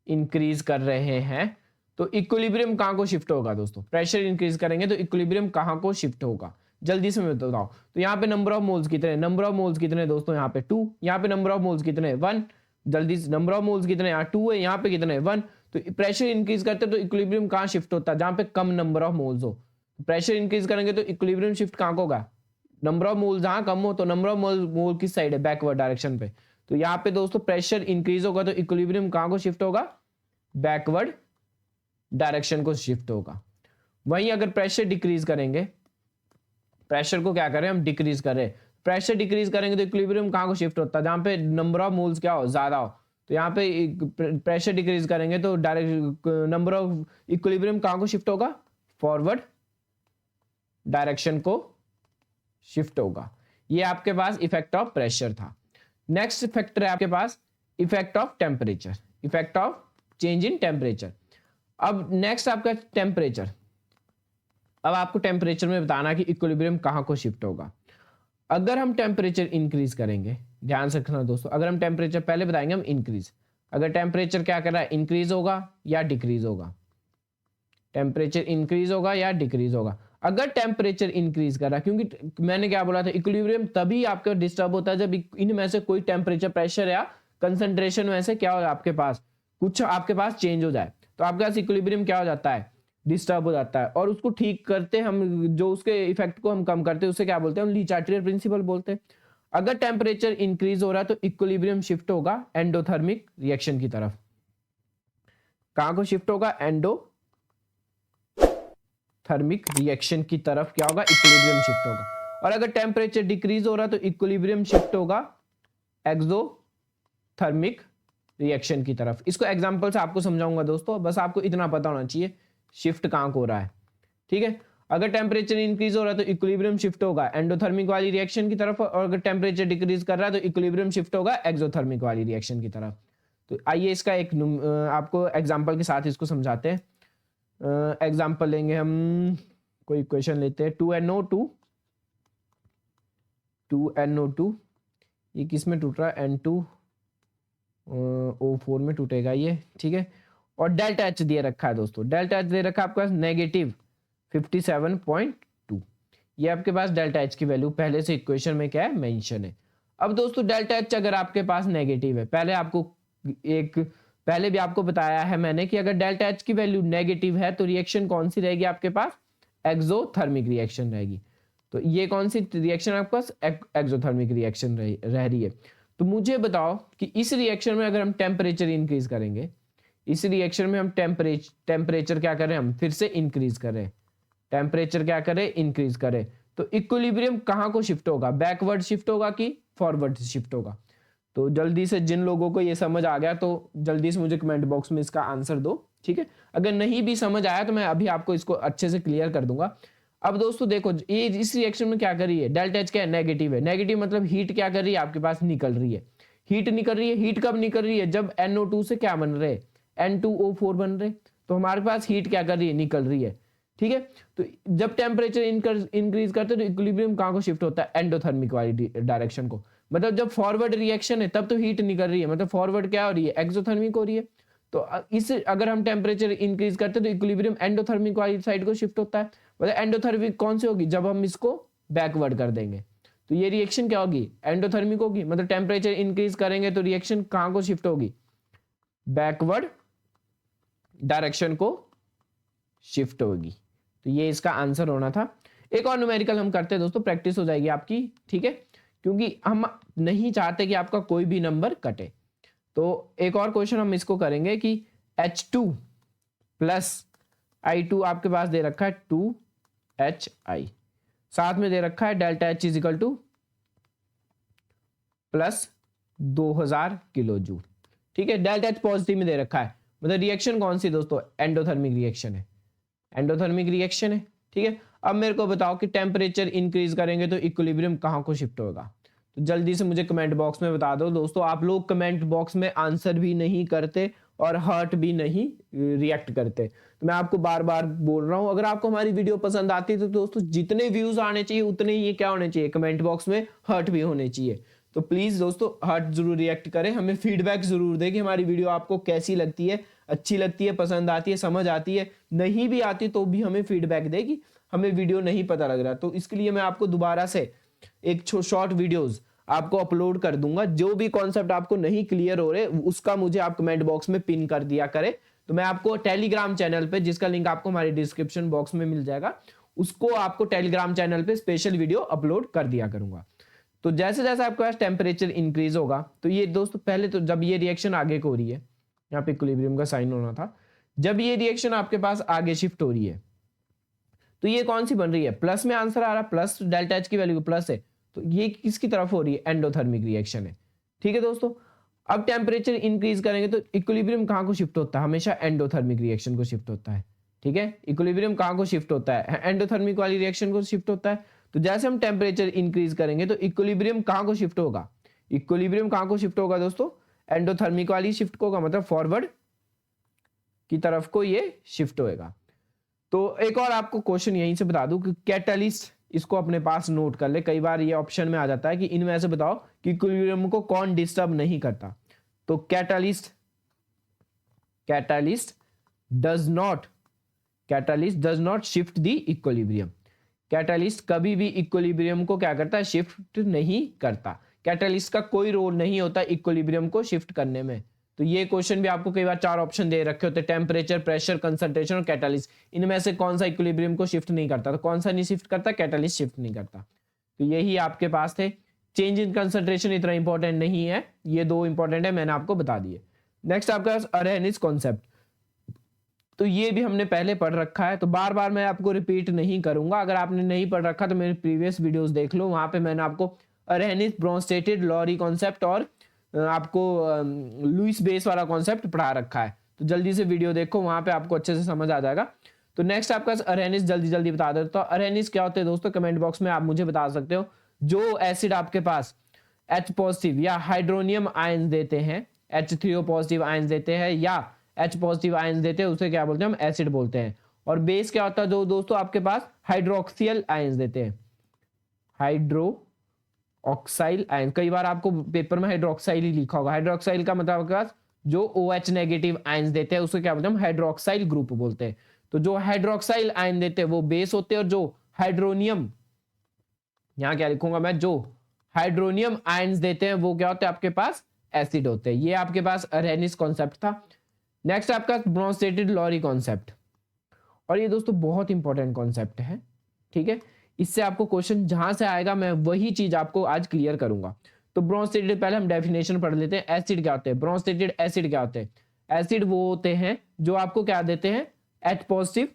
इंक्रीज कर रहे हैं तो इक्विलिब्रियम कहां को शिफ्ट होगा दोस्तों? प्रेशर इंक्रीज करेंगे तो इक्विलिब्रियम कहां को शिफ्ट होगा? जल्दी से मैं बताओ। तो यहाँ पे नंबर ऑफ मोल्स कितने, नंबर ऑफ मोल्स कितने दोस्तों? यहाँ पे 2, यहाँ पे नंबर ऑफ मोल्स कितने? 1। जल्दी से नंबर ऑफ मोल्स कितने? यहाँ 2 है, यहाँ पे कितने? 1। तो प्रेशर इंक्रीज करते तो इक्विलिब्रियम कहां शिफ्ट होता है? जहां पे कम नंबर ऑफ मोल्स हो। प्रेशर इंक्रीज करेंगे तो इक्विलिब्रियम शिफ्ट कहां को होगा? नंबर ऑफ मोल जहां कम हो तो नंबर ऑफ मोल किस साइड है? बैकवर्ड डायरेक्शन पे। तो यहाँ पे दोस्तों प्रेशर इंक्रीज होगा तो इक्विलिब्रियम कहां को शिफ्ट होगा? बैकवर्ड डायरेक्शन को शिफ्ट होगा। वहीं अगर प्रेशर डिक्रीज करेंगे, प्रेशर को क्या करें हम? डिक्रीज करें। प्रेशर डिक्रीज करेंगे तो इक्विलिब्रियम कहां को शिफ्ट होता है? जहां पे नंबर ऑफ मोल्स क्या हो? ज्यादा हो। तो यहाँ पे प्रेशर डिक्रीज करेंगे तो डायरेक्ट नंबर ऑफ इक्विलिब्रियम कहां को शिफ्ट होगा? फॉरवर्ड डायरेक्शन को शिफ्ट होगा। ये आपके पास इफेक्ट ऑफ प्रेशर था। नेक्स्ट फैक्टर है आपके पास effect of temperature, effect of change in temperature. अब नेक्स्ट आपका टेम्परेचर। अब आपको टेम्परेचर में बताना कि इक्विलिब्रियम कहां को शिफ्ट होगा। अगर हम टेम्परेचर इंक्रीज करेंगे, ध्यान से रखना दोस्तों, अगर हम टेम्परेचर पहले बताएंगे हम इंक्रीज, अगर टेम्परेचर क्या कर रहा है? इंक्रीज होगा या डिक्रीज होगा? टेम्परेचर इंक्रीज होगा या डिक्रीज होगा? अगर टेम्परेचर इंक्रीज कर रहा है, क्योंकि मैंने क्या बोला था, इक्विलिब्रियम तभी आपका डिस्टर्ब होता है जब इनमें से कोई टेम्परेचर, प्रेशर या कंसंट्रेशन में से क्या हो आपके पास कुछ आपके पास चेंज हो जाए, तो आपके पास इक्विलिब्रियम क्या हो जाता है? डिस्टर्ब हो जाता है। और उसको ठीक करते हम, जो उसके इफेक्ट को हम कम करते हैं उसे क्या बोलते हैं? हम ली चार्टियर प्रिंसिपल बोलते हैं। अगर टेम्परेचर इंक्रीज हो रहा है तो इक्विलिब्रियम शिफ्ट होगा एंडोथर्मिक रिएक्शन की तरफ। कहां को शिफ्ट होगा? एंडोथर्मिक रिएक्शन की तरफ क्या होगा? इक्विलिब्रियम शिफ्ट होगा। और अगर टेम्परेचर डिक्रीज हो रहा है तो इक्विलिब्रियम शिफ्ट होगा एक्सोथर्मिक रिएक्शन की तरफ। इसको एग्जांपल से आपको समझाऊंगा दोस्तों, बस आपको इतना पता होना चाहिए शिफ्ट कहां को हो रहा है। ठीक है, अगर टेम्परेचर इंक्रीज हो रहा है तो इक्विलिब्रियम शिफ्ट होगा एंडोथर्मिक वाली रिएक्शन की तरफ, और अगर टेम्परेचर डिक्रीज कर रहा है तो इक्विलिब्रियम शिफ्ट होगा एक्सोथर्मिक वाली रिएक्शन की तरफ। तो आइए इसका एक आपको एग्जांपल के साथ इसको समझाते हैं। एग्जांपल लेंगे हम, कोई क्वेश्चन लेते हैं। 2NO2 ये किस में टूट रहा है? N2O4 में टूटेगा ये। ठीक है, और डेल्टा एच दिए रखा है दोस्तों, डेल्टा एच दे रखा है आपके पास -57.2। ये आपके पास डेल्टा एच की वैल्यू पहले से इक्वेशन में क्या है? मेंशन है। अब दोस्तों डेल्टा एच अगर आपके पास नेगेटिव है, पहले भी आपको बताया है मैंने कि अगर डेल्टा एच की वैल्यू नेगेटिव है तो रिएक्शन कौन सी रहेगी आपके पास? एक्सोथर्मिक रिएक्शन रहेगी। तो ये कौन सी रिएक्शन आपके पास? एक्सोथर्मिक रिएक्शन रह रही है। तो मुझे बताओ कि इस रिएक्शन में अगर हम टेम्परेचर इंक्रीज करेंगे, इस रिएक्शन में हम टेम्परेचर क्या करें? हम फिर से इंक्रीज करें, टेम्परेचर क्या करें? इंक्रीज करें, तो इक्विलिब्रियम कहां को शिफ्ट होगा? बैकवर्ड शिफ्ट होगा कि फॉरवर्ड शिफ्ट होगा? तो जल्दी से जिन लोगों को ये समझ आ गया तो जल्दी से मुझे कमेंट बॉक्स में इसका आंसर दो। ठीक है, अगर नहीं भी समझ आया तो मैं अभी आपको इसको अच्छे से क्लियर कर दूंगा। अब दोस्तों देखो, ये इस रिएक्शन में क्या कर रही है? डेल्टा एच क्या है? नेगेटिव है। नेगेटिव मतलब हीट क्या कर रही है? आपके पास निकल रही है, हीट निकल रही है। हीट कब निकल रही है? जब NO2 से क्या बन रहे? N2O4 बन रहे। तो हमारे पास हीट क्या कर रही है? निकल रही है। ठीक है, तो जब टेम्परेचर इंक्रीज करते हैं तो इक्विलिब्रियम कहां को शिफ्ट होता है? एंडोथर्मिक वाली डायरेक्शन को। मतलब जब फॉरवर्ड रिएक्शन है तब तो हीट निकल रही है, मतलब फॉरवर्ड क्या हो रही है? एक्सोथर्मिक हो रही है। तो इस अगर हम टेम्परेचर इंक्रीज करते हैं तो इक्विलिब्रियम एंडोथर्मिक वाली साइड को शिफ्ट होता है। मतलब एंडोथर्मिक कौन सी होगी? जब हम इसको बैकवर्ड कर देंगे तो ये रिएक्शन क्या होगी? एंडोथर्मिक होगी। मतलब टेम्परेचर इंक्रीज करेंगे तो रिएक्शन कहां को शिफ्ट होगी? बैकवर्ड डायरेक्शन को शिफ्ट होगी। तो ये इसका आंसर होना था। एक और न्यूमेरिकल हम करते हैं दोस्तों, प्रैक्टिस हो जाएगी आपकी। ठीक है, क्योंकि हम नहीं चाहते कि आपका कोई भी नंबर कटे। तो एक और क्वेश्चन हम इसको करेंगे कि H2 प्लस I2 आपके पास दे रखा है 2HI, साथ में दे रखा है delta H is equal two plus 2000 kilo joule. ठीक है, डेल्टा H पॉजिटिव में दे रखा है, मतलब रिएक्शन कौन सी दोस्तों? एंडोथर्मिक रिएक्शन है, एंडोथर्मिक रिएक्शन है। ठीक है, अब मेरे को बताओ कि टेम्परेचर इंक्रीज करेंगे तो इक्विलिब्रियम कहाँ को शिफ्ट होगा। तो जल्दी से मुझे कमेंट बॉक्स में बता दो दोस्तों। आप लोग कमेंट बॉक्स में आंसर भी नहीं करते और हर्ट भी नहीं रिएक्ट करते, तो मैं आपको बार बार बोल रहा हूं, अगर आपको हमारी वीडियो पसंद आती है तो दोस्तों जितने व्यूज आने चाहिए उतने ही क्या होने चाहिए, कमेंट बॉक्स में हर्ट भी होने चाहिए। तो प्लीज दोस्तों हर्ट जरूर रिएक्ट करें, हमें फीडबैक जरूर दें कि हमारी वीडियो आपको कैसी लगती है, अच्छी लगती है, पसंद आती है, समझ आती है, नहीं भी आती तो भी हमें फीडबैक दे कि हमें वीडियो नहीं पता लग रहा। तो इसके लिए मैं आपको दोबारा से एक शॉर्ट वीडियोस आपको अपलोड कर दूंगा, जो भी कॉन्सेप्ट आपको नहीं क्लियर हो रहे उसका मुझे आप कमेंट बॉक्स में पिन कर दिया करें। तो मैं आपको टेलीग्राम चैनल पे, जिसका लिंक आपको हमारे डिस्क्रिप्शन बॉक्स में मिल जाएगा, उसको आपको टेलीग्राम चैनल पे स्पेशल वीडियो अपलोड कर दिया करूंगा। तो जैसे जैसे आपके पास टेम्परेचर इंक्रीज होगा, तो ये दोस्तों पहले तो जब ये रिएक्शन आगे को हो रही है, यहाँ पे इक्विलिब्रियम का साइन होना था, जब ये रिएक्शन आपके पास आगे शिफ्ट हो रही है तो ये कौन सी बन रही है, प्लस में आंसर आ रहा है, प्लस डेल्टा एच की वैल्यू प्लस है, तो ये किसकी तरफ हो रही है, एंडोथर्मिक रिएक्शन है। ठीक है दोस्तों, अब टेम्परेचर इंक्रीज करेंगे तो इक्विलिब्रियम कहां को शिफ्ट होता है, हमेशा एंडोथर्मिक रिएक्शन को शिफ्ट होता है। ठीक है, इक्विलिब्रियम कहां को शिफ्ट होता है, एंडोथर्मिक वाली रिएक्शन को शिफ्ट होता है। तो जैसे हम टेम्परेचर इंक्रीज करेंगे तो इक्विलिब्रियम कहां को शिफ्ट होगा, इक्विलिब्रियम कहां को शिफ्ट होगा दोस्तों, एंडोथर्मिक वाली शिफ्ट को होगा, मतलब फॉरवर्ड की तरफ को ये शिफ्ट होएगा। तो एक और आपको क्वेश्चन यहीं से बता दूं कि कैटलिस्ट, इसको अपने पास नोट कर ले, कई बार ये ऑप्शन में आ जाता है कि इनमें से बताओ कि इक्विलिब्रियम को कौन डिस्टर्ब नहीं करता। तो catalyst does not shift the equilibrium. Catalyst कभी भी इक्विलिब्रियम को क्या करता है, शिफ्ट नहीं करता। कैटलिस्ट का कोई रोल नहीं होता इक्विलिब्रियम को शिफ्ट करने में। तो ये क्वेश्चन भी आपको कई बार 4 ऑप्शन दे रखे होते हैं, टेम्परेचर, प्रेशर, कंसंट्रेशन और कैटलिस्ट, इनमें से कौन सा इक्विलिब्रियम को शिफ्ट नहीं करता, तो कौन सा नहीं शिफ्ट करता, कैटलिस्ट शिफ्ट नहीं करता। तो यही आपके पास थे। चेंज इन कंसंट्रेशन इतना इंपॉर्टेंट नहीं है, ये 2 इंपॉर्टेंट है, मैंने आपको बता दिए। नेक्स्ट आपका अरहेनिस कॉन्सेप्ट, तो ये भी हमने पहले पढ़ रखा है, तो बार बार मैं आपको रिपीट नहीं करूंगा। अगर आपने नहीं पढ़ रखा तो मेरे प्रीवियस वीडियोस देख लो, वहां पे मैंने आपको अरहेनिस, ब्रोंस्टेटेड, लॉरी कॉन्सेप्ट और आपको लुईस बेस वाला कॉन्सेप्ट पढ़ा रखा है। तो जल्दी से वीडियो देखो, वहां पे आपको अच्छे से समझ आ जाएगा। तो नेक्स्ट आपका अरहेनिस जल्दी जल्दी बता देता हूं। अरहेनिस क्या होते हैं दोस्तों, कमेंट बॉक्स में आप मुझे बता सकते हो। जो एसिड आपके पास H पॉजिटिव या हाइड्रोनियम आयंस देते हैं, H3O पॉजिटिव आयंस देते हैं या H पॉजिटिव आयंस देते हैं, उसे क्या बोलते हैं, हम एसिड बोलते हैं। और बेस क्या होता है जो दोस्तों आपके पास हाइड्रोक्सियल आयंस देते हैं, हाइड्रो ऑक्साइल आयन, कई बार आपको पेपर में हाइड्रोक्साइल ही लिखा होगा। हाइड्रोक्साइल का मतलब आपके पास जो OH नेगेटिव आयंस देते हैं उसे क्या बोलते हैं, हम हाइड्रोक्साइल ग्रुप बोलते हैं। तो जो हाइड्रोक्साइल आयन देते हैं वो बेस होते हैं, और जो हाइड्रोनियम, यहां क्या लिखूंगा मैं, जो हाइड्रोनियम आयंस देते हैं वो क्या होते हैं आपके पास, एसिड होते हैं। ये आपके पास अरहेनिस कॉन्सेप्ट था। नेक्स्ट आपका ब्रोंस्टेटेड लॉरी कॉन्सेप्ट, और ये दोस्तों बहुत इंपॉर्टेंट कॉन्सेप्ट है। ठीक है, इससे आपको क्वेश्चन जहां से आएगा मैं वही चीज आपको आज क्लियर करूंगा। तो ब्रोंस्टेटेड, पहले हम डेफिनेशन पढ़ लेते हैं। एसिड क्या होते हैं, ब्रोंस्टेटेड एसिड क्या होते हैं, एसिड वो होते हैं जो आपको क्या देते हैं, H पॉजिटिव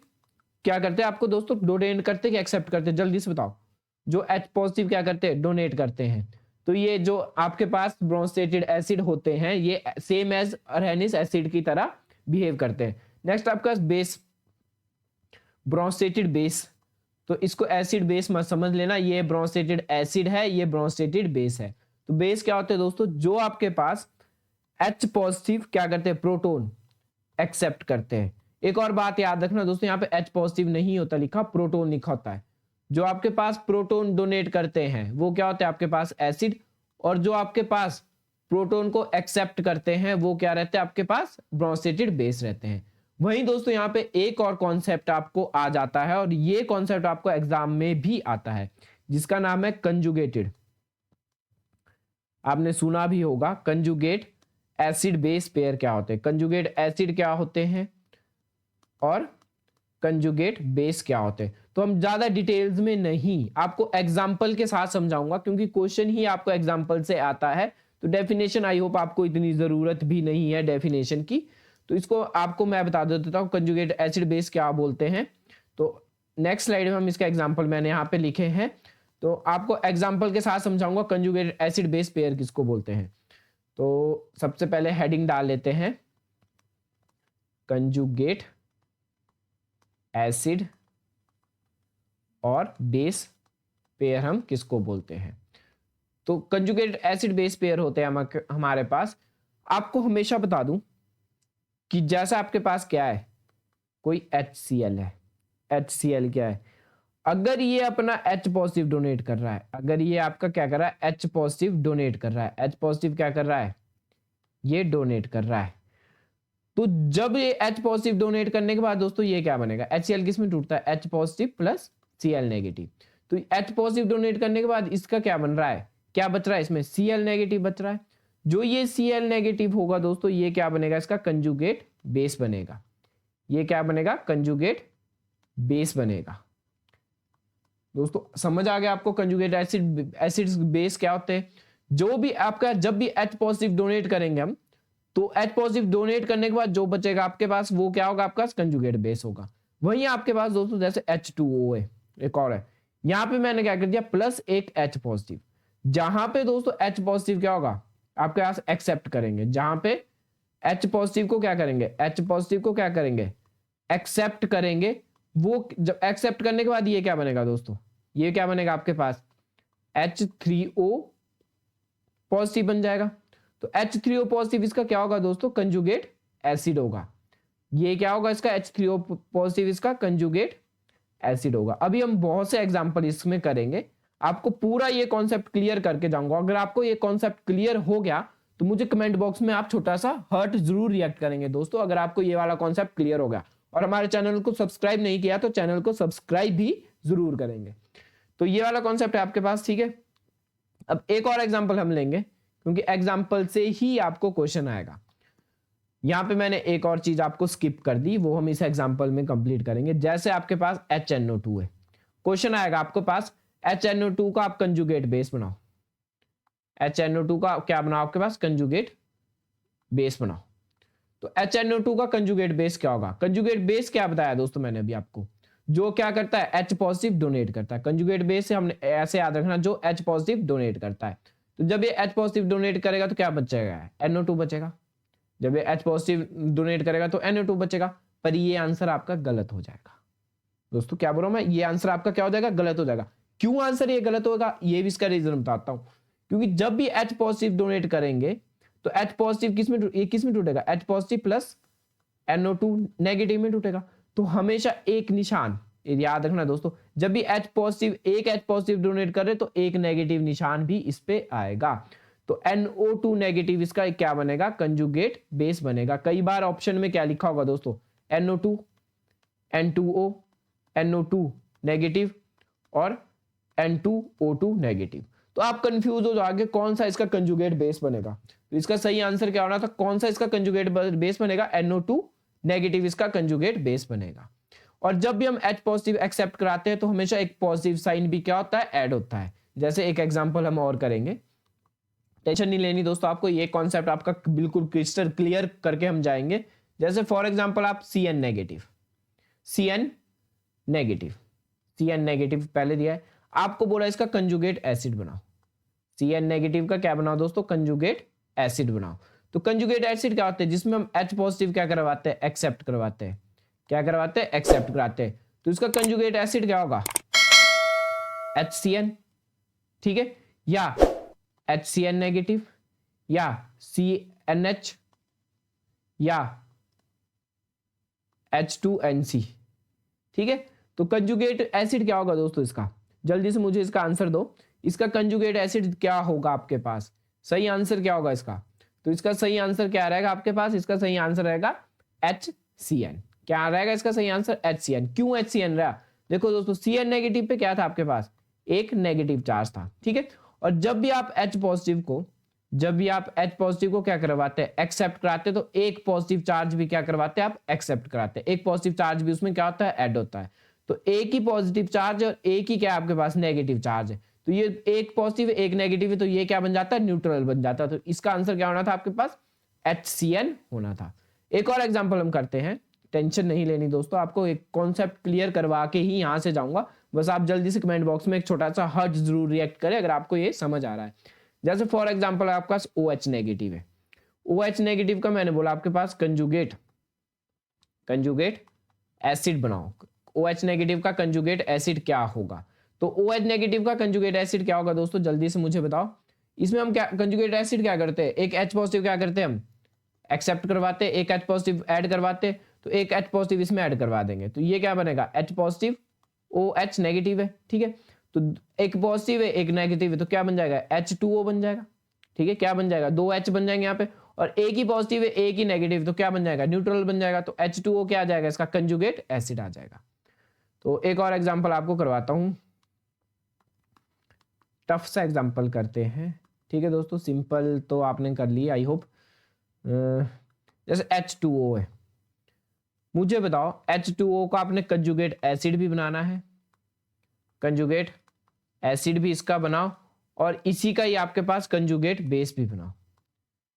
क्या करते हैं आपको दोस्तों, डोनेट करते हैं कि एक्सेप्ट करते हैं, जल्दी से बताओ। जो H पॉजिटिव क्या करते हैं, डोनेट करते हैं। तो ये जो आपके पास ब्रोंस्टेटेड एसिड होते हैं ये सेम एज अरहेनिस एसिड की तरह बिहेव करते हैं। नेक्स्ट आपका बेस, ब्रोंस्टेटेड बेस, तो इसको एसिड बेस मत समझ लेना, ये ब्रोंस्टेटेड एसिड है, ये ब्रोंस्टेटेड बेस है। तो बेस क्या होते हैं दोस्तों, जो आपके पास H पॉजिटिव क्या करते हैं, प्रोटोन एक्सेप्ट करते हैं। एक और बात याद रखना दोस्तों, यहाँ पे H पॉजिटिव नहीं होता लिखा, प्रोटोन लिखा होता है। जो आपके पास प्रोटोन डोनेट करते हैं वो क्या होते हैं आपके पास, एसिड, और जो आपके पास प्रोटोन को एक्सेप्ट करते हैं वो क्या रहते हैं आपके पास, ब्रोंस्टेटेड बेस रहते हैं। वहीं दोस्तों यहाँ पे एक और कॉन्सेप्ट आपको आ जाता है, और ये कॉन्सेप्ट आपको एग्जाम में भी आता है, जिसका नाम है कंजुगेटेड। आपने सुना भी होगा कंजुगेट एसिड बेस पेयर क्या होते हैं, कंजुगेट एसिड क्या होते हैं और कंजुगेट बेस क्या होते हैं। तो हम ज्यादा डिटेल्स में नहीं, आपको एग्जाम्पल के साथ समझाऊंगा, क्योंकि क्वेश्चन ही आपको एग्जाम्पल से आता है। तो डेफिनेशन आई होप आपको इतनी जरूरत भी नहीं है डेफिनेशन की, तो इसको आपको मैं बता देता हूँ कंजुगेट एसिड बेस क्या बोलते हैं। तो नेक्स्ट स्लाइड में हम इसका एग्जाम्पल मैंने यहाँ पे लिखे हैं, तो आपको एग्जाम्पल के साथ समझाऊंगा कंजुगेट एसिड बेस पेयर किसको बोलते हैं। तो सबसे पहले हेडिंग डाल लेते हैं, कंजुगेट एसिड और बेस पेयर हम किसको बोलते हैं? तो कंजुगेट एसिड बेस पेयर होते हैं हमारे पास। आपको हमेशा बता दूं कि जैसा आपके पास क्या है, कोई HCl है, HCl क्या है, अगर ये अपना H पॉजिटिव डोनेट कर रहा है, अगर ये आपका क्या कर रहा है, H पॉजिटिव डोनेट कर रहा है, H पॉजिटिव क्या कर रहा है, ये डोनेट कर रहा है, तो जब ये H पॉजिटिव डोनेट करने के बाद दोस्तों ये क्या बनेगा, HCl किस में टूटता है, H positive plus Cl negative. तो H पॉजिटिव डोनेट करने के बाद इसका क्या बन रहा है, क्या बच रहा है, इसमें Cl नेगेटिव बच रहा है। जो ये Cl नेगेटिव होगा दोस्तों, ये क्या बनेगा, इसका कंजुगेट बेस बनेगा। ये क्या बनेगा, कंजुगेट बेस बनेगा। दोस्तों समझ आ गया आपको कंजुगेट एसिड बेस क्या होते हैं? जो भी आपका, जब भी H पॉजिटिव डोनेट करेंगे हम, तो H पॉजिटिव डोनेट करने के बाद जो बचेगा आपके पास, वो क्या होगा, आपका कंजुगेट बेस होगा। वहीं आपके पास दोस्तों जैसे H2O है, एक और है, यहां पे मैंने क्या कर दिया, प्लस एक H पॉजिटिव। जहां पे दोस्तों H पॉजिटिव क्या होगा, आपके पास एक्सेप्ट करेंगे, जहां पे H पॉजिटिव को क्या करेंगे, H पॉजिटिव को क्या करेंगे, एक्सेप्ट करेंगे। वो जब एक्सेप्ट करने के बाद ये क्या बनेगा दोस्तों, ये क्या बनेगा आपके पास, H3O पॉजिटिव बन जाएगा। तो H3O पॉजिटिव इसका क्या होगा दोस्तों, कंजुगेट एसिड होगा। ये क्या होगा इसका, H3O पॉजिटिव इसका कंजुगेट एसिड होगा। अभी हम बहुत से एग्जांपल इसमें करेंगे, आपको पूरा ये कॉन्सेप्ट क्लियर करके जाऊंगा। अगर आपको ये कॉन्सेप्ट क्लियर हो गया तो मुझे कमेंट बॉक्स में आप छोटा सा हर्ट जरूर रिएक्ट करेंगे दोस्तों, अगर आपको ये वाला कॉन्सेप्ट क्लियर हो गया। और हमारे चैनल को सब्सक्राइब नहीं किया तो चैनल को सब्सक्राइब भी जरूर करेंगे। तो ये वाला कॉन्सेप्ट है आपके पास, ठीक है। अब एक और एग्जांपल हम लेंगे, क्योंकि एग्जांपल से ही आपको क्वेश्चन आएगा। यहां पे मैंने एक और चीज आपको स्किप कर दी, वो हम इस एग्जांपल में कंप्लीट करेंगे। जैसे आपके पास HNO2 है, क्वेश्चन आएगा आपके पास, HNO2 का आप कंजुगेट बेस बनाओ, HNO2 का क्या बनाओ, आपके पास कंजुगेट बेस बनाओ। तो HNO2 का कंजुगेट बेस क्या होगा, कंजुगेट बेस क्या बताया दोस्तों मैंने अभी आपको, जो क्या करता है, H पॉजिटिव डोनेट करता है। कंजुगेट बेस से हमने ऐसे याद रखना, जो H पॉजिटिव डोनेट करता है। तो जब ये H पॉजिटिव डोनेट करेगा तो क्या बचेगा, NO2 बचेगा। जब ये H पॉजिटिव डोनेट करेगा तो NO2 बचेगा। पर ये आंसर आपका गलत हो जाएगा दोस्तों। क्या बोल रहा हूं मैं, ये आंसर आपका क्या हो जाएगा, गलत हो जाएगा। क्यों आंसर ये गलत होगा, ये भी इसका रीजन बताता हूं। क्योंकि जब भी H पॉजिटिव डोनेट करेंगे तो H पॉजिटिव किस में टूटेगा, H positive plus NO2 negative में टूटेगा। तो हमेशा एक निशान याद रखना दोस्तों, जब भी H पॉजिटिव डोनेट करे तो एक नेगेटिव निशान भी इस पे आएगा। तो NO2 नेगेटिव इसका क्या बनेगा, कंजुगेट बेस बनेगा। कई बार ऑप्शन में क्या लिखा होगा दोस्तों, NO2 N2O NO2 नेगेटिव और N2O2 नेगेटिव। तो आप कंफ्यूज हो जाओगे कौन सा इसका कंजुगेट बेस बनेगा। तो इसका सही आंसर क्या होना था, कौन सा इसका कंजुगेट बेस बनेगा, NO2 नेगेटिव इसका कंजुगेट बेस बनेगा। और जब भी हम H पॉजिटिव एक्सेप्ट कराते हैं तो हमेशा एक पॉजिटिव साइन भी क्या होता है, ऐड होता है। जैसे एक एग्जांपल हम और करेंगे, टेंशन नहीं लेनी दोस्तों, आपको ये कॉन्सेप्ट आपका बिल्कुल क्रिस्टल क्लियर करके हम जाएंगे। जैसे फॉर एग्जांपल आप CN नेगेटिव पहले दिया है, आपको बोला इसका कंजुगेट एसिड बनाओ। CN नेगेटिव का क्या बनाओ दोस्तों, कंजुगेट एसिड बनाओ। तो कंजुगेट एसिड क्या होता है, जिसमें हम H पॉजिटिव क्या करवाते हैं, एक्सेप्ट करवाते हैं। क्या करवाते हैं, एक्सेप्ट कराते हैं। तो इसका कंजुगेट एसिड क्या होगा, HCN, ठीक है, या HCN नेगेटिव या CNH या H2NC, ठीक है। तो कंजुगेट एसिड क्या होगा दोस्तों इसका, जल्दी से मुझे इसका आंसर दो। इसका कंजुगेट एसिड क्या होगा आपके पास, सही आंसर क्या होगा इसका। तो इसका सही आंसर क्या रहेगा आपके पास, इसका सही आंसर रहेगा HCN। क्या रहेगा इसका सही आंसर, HCN। क्यों HCN रहा, देखो दोस्तों CN नेगेटिव पे क्या था आपके पास, एक नेगेटिव चार्ज था, ठीक है। और जब भी आप H पॉजिटिव को क्या करवाते हैं, एक्सेप्ट कराते हैं, तो एक पॉजिटिव चार्ज भी क्या करवाते हैं, आप एक्सेप्ट कराते हैं। एक पॉजिटिव चार्ज भी उसमें क्या होता है, ऐड होता है। तो एक ही पॉजिटिव चार्ज और एक ही क्या आपके पास नेगेटिव चार्ज है। तो ये एक पॉजिटिव एक नेगेटिव है, तो ये क्या बन जाता है, न्यूट्रल बन जाता है। तो इसका आंसर क्या होना था आपके पास, HCN होना था। एक और एग्जांपल हम करते हैं, टेंशन नहीं लेनी दोस्तों, आपको एक कॉन्सेप्ट क्लियर करवा के ही यहां से जाऊंगा। बस आप जल्दी से कमेंट बॉक्स में एक छोटा सा हर्ट जरूर रिएक्ट करें अगर आपको ये समझ आ रहा है। जैसे फॉर एग्जांपल आपके पास OH नेगेटिव है, OH नेगेटिव का मैंने बोला आपके पास कंजुगेट एसिड बनाओ। OH नेगेटिव का कंजुगेट एसिड क्या होगा। तो OH नेगेटिव का कंजुगेट एसिड क्या होगा दोस्तों, जल्दी से मुझे बताओ। इसमें हम क्या कंजुगेट एसिड क्या करते हैं, एक H पॉजिटिव क्या करते हैं हम एक्सेप्ट करवाते हैं, एक H पॉजिटिव ऐड करवाते, तो एक H पॉजिटिव इसमें ऐड करवा देंगे, तो ये क्या बनेगा H पॉजिटिव OH नेगेटिव है, ठीक है। तो एक पॉजिटिव है एक नेगेटिव है, तो क्या बन जाएगा H2O बन जाएगा, ठीक है। क्या बन जाएगा, दो H बन जाएंगे यहाँ पे, और एक ही पॉजिटिव है एक ही नेगेटिव, तो क्या बन जाएगा न्यूट्रल बन जाएगा, तो H2O क्या आ जाएगा, इसका कंजुगेट एसिड आ जाएगा। तो एक और एग्जांपल आपको करवाता हूं, टफ सा एग्जांपल करते हैं, ठीक है दोस्तों। सिंपल तो आपने कर लिया आई होप। जैसे H2O है, मुझे बताओ H2O का आपने कंजुगेट एसिड भी बनाना है, कंजुगेट एसिड भी इसका बनाओ, और इसी का ही आपके पास कंजुगेट बेस भी बनाओ,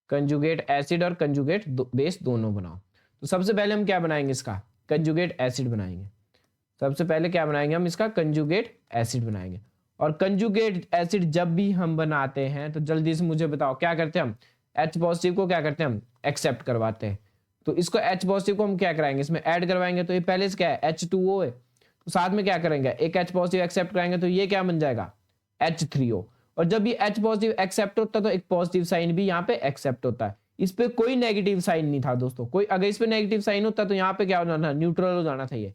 कंजुगेट एसिड और कंजुगेट बेस दोनों बनाओ। तो सबसे पहले हम क्या बनाएंगे, इसका कंजुगेट एसिड बनाएंगे। सबसे पहले क्या बनाएंगे हम, इसका कंजुगेट एसिड बनाएंगे। और कंजुगेट एसिड जब भी हम बनाते हैं तो जल्दी से मुझे बताओ क्या करते हैं हम, H पॉजिटिव को क्या करते हैं हम एक्सेप्ट करवाते हैं, तो इसको H पॉजिटिव को हम क्या कराएंगे, इसमें ऐड करवाएंगे, तो ये पहले से क्या है H2O है, तो साथ में क्या करेंगे एक H पॉजिटिव एक्सेप्ट कराएंगे, तो ये क्या बन जाएगा H3O। और जब ये H पॉजिटिव एक्सेप्ट होता है तो एक पॉजिटिव साइन भी यहाँ पे एक्सेप्ट होता है, इस पे कोई नेगेटिव साइन नहीं था दोस्तों, कोई अगर इस पे नेगेटिव साइन होता तो यहाँ पे क्या हो जाना था, न्यूट्रल हो जाना था ये।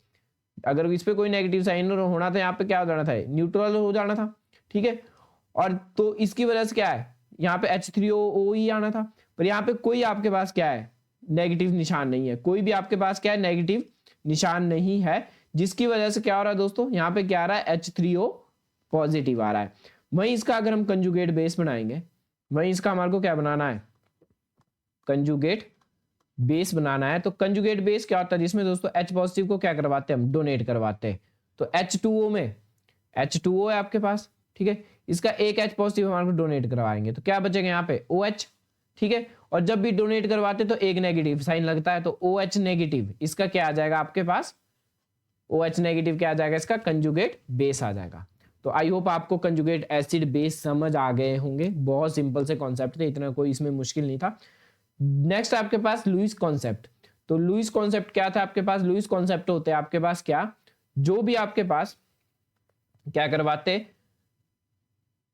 अगर इस पे कोई नेगेटिव साइन होना था यहाँ पे क्या हो जाना था, न्यूट्रल हो जाना था, ठीक है। और तो इसकी वजह से क्या है, यहाँ पे H3O ही आना था, पर यहाँ पे कोई आपके पास क्या है नेगेटिव निशान नहीं है, कोई भी आपके पास क्या है नेगेटिव निशान नहीं है, जिसकी वजह से क्या हो रहा है दोस्तों, यहाँ पे क्या आ रहा है H3O पॉजिटिव आ रहा है। वहीं इसका अगर हम कंजुगेट बेस बनाएंगे, वहीं इसका हमारे को क्या बनाना है, कंजुगेट बेस बनाना है। तो कंजुगेट बेस क्या होता है, जिसमें दोस्तों H पॉजिटिव को क्या करवाते हैं हम डोनेट करवाते हैं, तो H2O में H2O है आपके पास, ठीक है, इसका एक H पॉजिटिव हमारे को डोनेट करवाएंगे, तो क्या बचेगा यहाँ पे OH, ठीक है। और जब भी डोनेट करवाते तो एक नेगेटिव साइन लगता है, तो OH नेगेटिव इसका क्या आ जाएगा आपके पास, OH नेगेटिव क्या आ जाएगा, इसका कंजुगेट बेस आ जाएगा। तो आई होप आपको कंजुगेट एसिड बेस समझ आ गए होंगे, बहुत सिंपल से कॉन्सेप्ट थे, इतना कोई इसमें मुश्किल नहीं था। नेक्स्ट आपके पास लुईस कॉन्सेप्ट। तो लुईस कॉन्सेप्ट क्या था आपके पास, लुईस कॉन्सेप्ट होते हैं आपके पास क्या, जो भी आपके पास क्या करवाते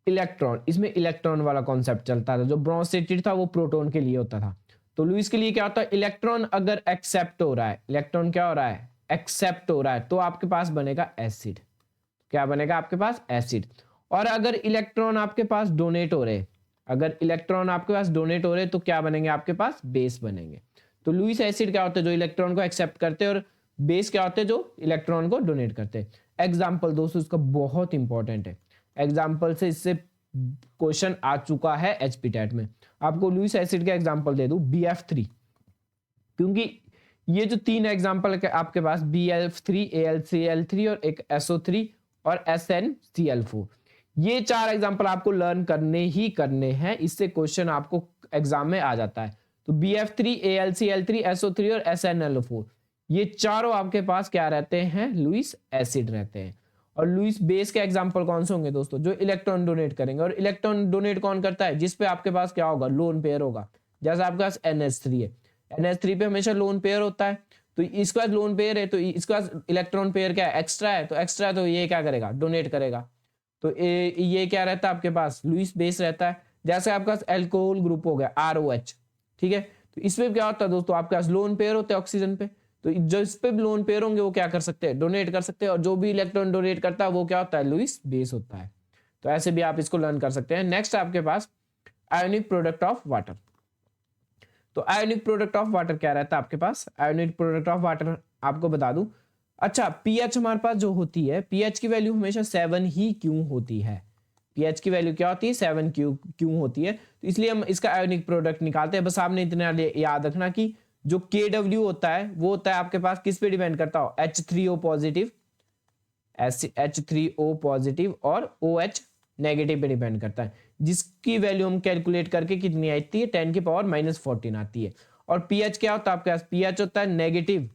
इलेक्ट्रॉन, इसमें इलेक्ट्रॉन वाला कॉन्सेप्ट चलता था, जो ब्रोंसेटेड था वो प्रोटॉन के लिए होता था। तो लुईस के लिए क्या होता है, इलेक्ट्रॉन अगर एक्सेप्ट हो रहा है, इलेक्ट्रॉन क्या हो रहा है एक्सेप्ट हो रहा है, तो आपके पास बनेगा एसिड, क्या बनेगा आपके पास एसिड। और अगर इलेक्ट्रॉन आपके पास डोनेट हो रहे, अगर इलेक्ट्रॉन आपके पास डोनेट हो रहे तो क्या बनेंगे आपके पास बेस बनेंगे। तो लुईस एसिड क्या होते हैं, जो इलेक्ट्रॉन को एक्सेप्ट करते हैं, और बेस क्या होते हैं, जो इलेक्ट्रॉन को डोनेट करते हैं। एग्जाम्पल दोस्तों इसका बहुत इंपॉर्टेंट है, एग्जाम्पल से इससे क्वेश्चन आ चुका है HPTET में। आपको लुईस एसिड का एग्जाम्पल दे दूं BF3, क्योंकि ये जो तीन एग्जाम्पल है आपके पास BF3 AlCl3 और एक SO3 और SnCl4, ये चार एग्जाम्पल आपको लर्न करने ही करने हैं, इससे क्वेश्चन आपको एग्जाम में आ जाता है। तो BF3 AlCl3 SO3 और SnLO4 ये चारों आपके पास क्या रहते हैं, लुईस एसिड रहते हैं। और लुईस बेस के एग्जांपल कौन से होंगे दोस्तों, जो इलेक्ट्रॉन डोनेट करेंगे। और इलेक्ट्रॉन डोनेट कौन करता है, जिस पे आपके पास क्या होगा लोन पेयर होगा, जैसे आपके पास NH3 है, NH3 पे हमेशा लोन पेयर होता है, तो इसके पास लोन पेयर है, तो इसके पास इलेक्ट्रॉन पेयर क्या है एक्स्ट्रा है, तो एक्स्ट्रा है तो ये क्या करेगा डोनेट करेगा, तो ये क्या रहता है आपके पास लुईस बेस रहता है। जैसे आपके पास एल्कोहल ग्रुप हो गया ROH, ठीक है, तो इसमें क्या होता है दोस्तों, आपके पास लोन पेयर होते हैं ऑक्सीजन पे, तो जो इस पे लोन पेयर होंगे वो क्या कर सकते हैं डोनेट कर सकते हैं, और जो भी इलेक्ट्रॉन डोनेट करता है वो क्या होता है लुईस बेस होता है। तो ऐसे भी आप इसको लर्न कर सकते हैं। नेक्स्ट आपके पास आयोनिक प्रोडक्ट ऑफ वाटर। तो आयोनिक प्रोडक्ट ऑफ वाटर क्या रहता है आपके पास, आयोनिक प्रोडक्ट ऑफ वाटर आपको बता दूं। अच्छा, पीएच हमारे पास जो होती है, पीएच की वैल्यू हमेशा 7 ही क्यों होती है, पीएच की वैल्यू क्या होती है 7 क्यों होती है, तो इसलिए हम इसका आयोनिक प्रोडक्ट निकालते हैं। बस आपने इतना याद रखना कि जो KW होता है वो होता है आपके पास किस पे डिपेंड करता हो, H3O पॉजिटिव, H3O पॉजिटिव और OH नेगेटिव पे डिपेंड करता है, जिसकी वैल्यू हम कैलकुलेट करके कितनी आती है 10⁻⁻14 आती है। और पीएच क्या होता है आपके पास, पीएच होता है negative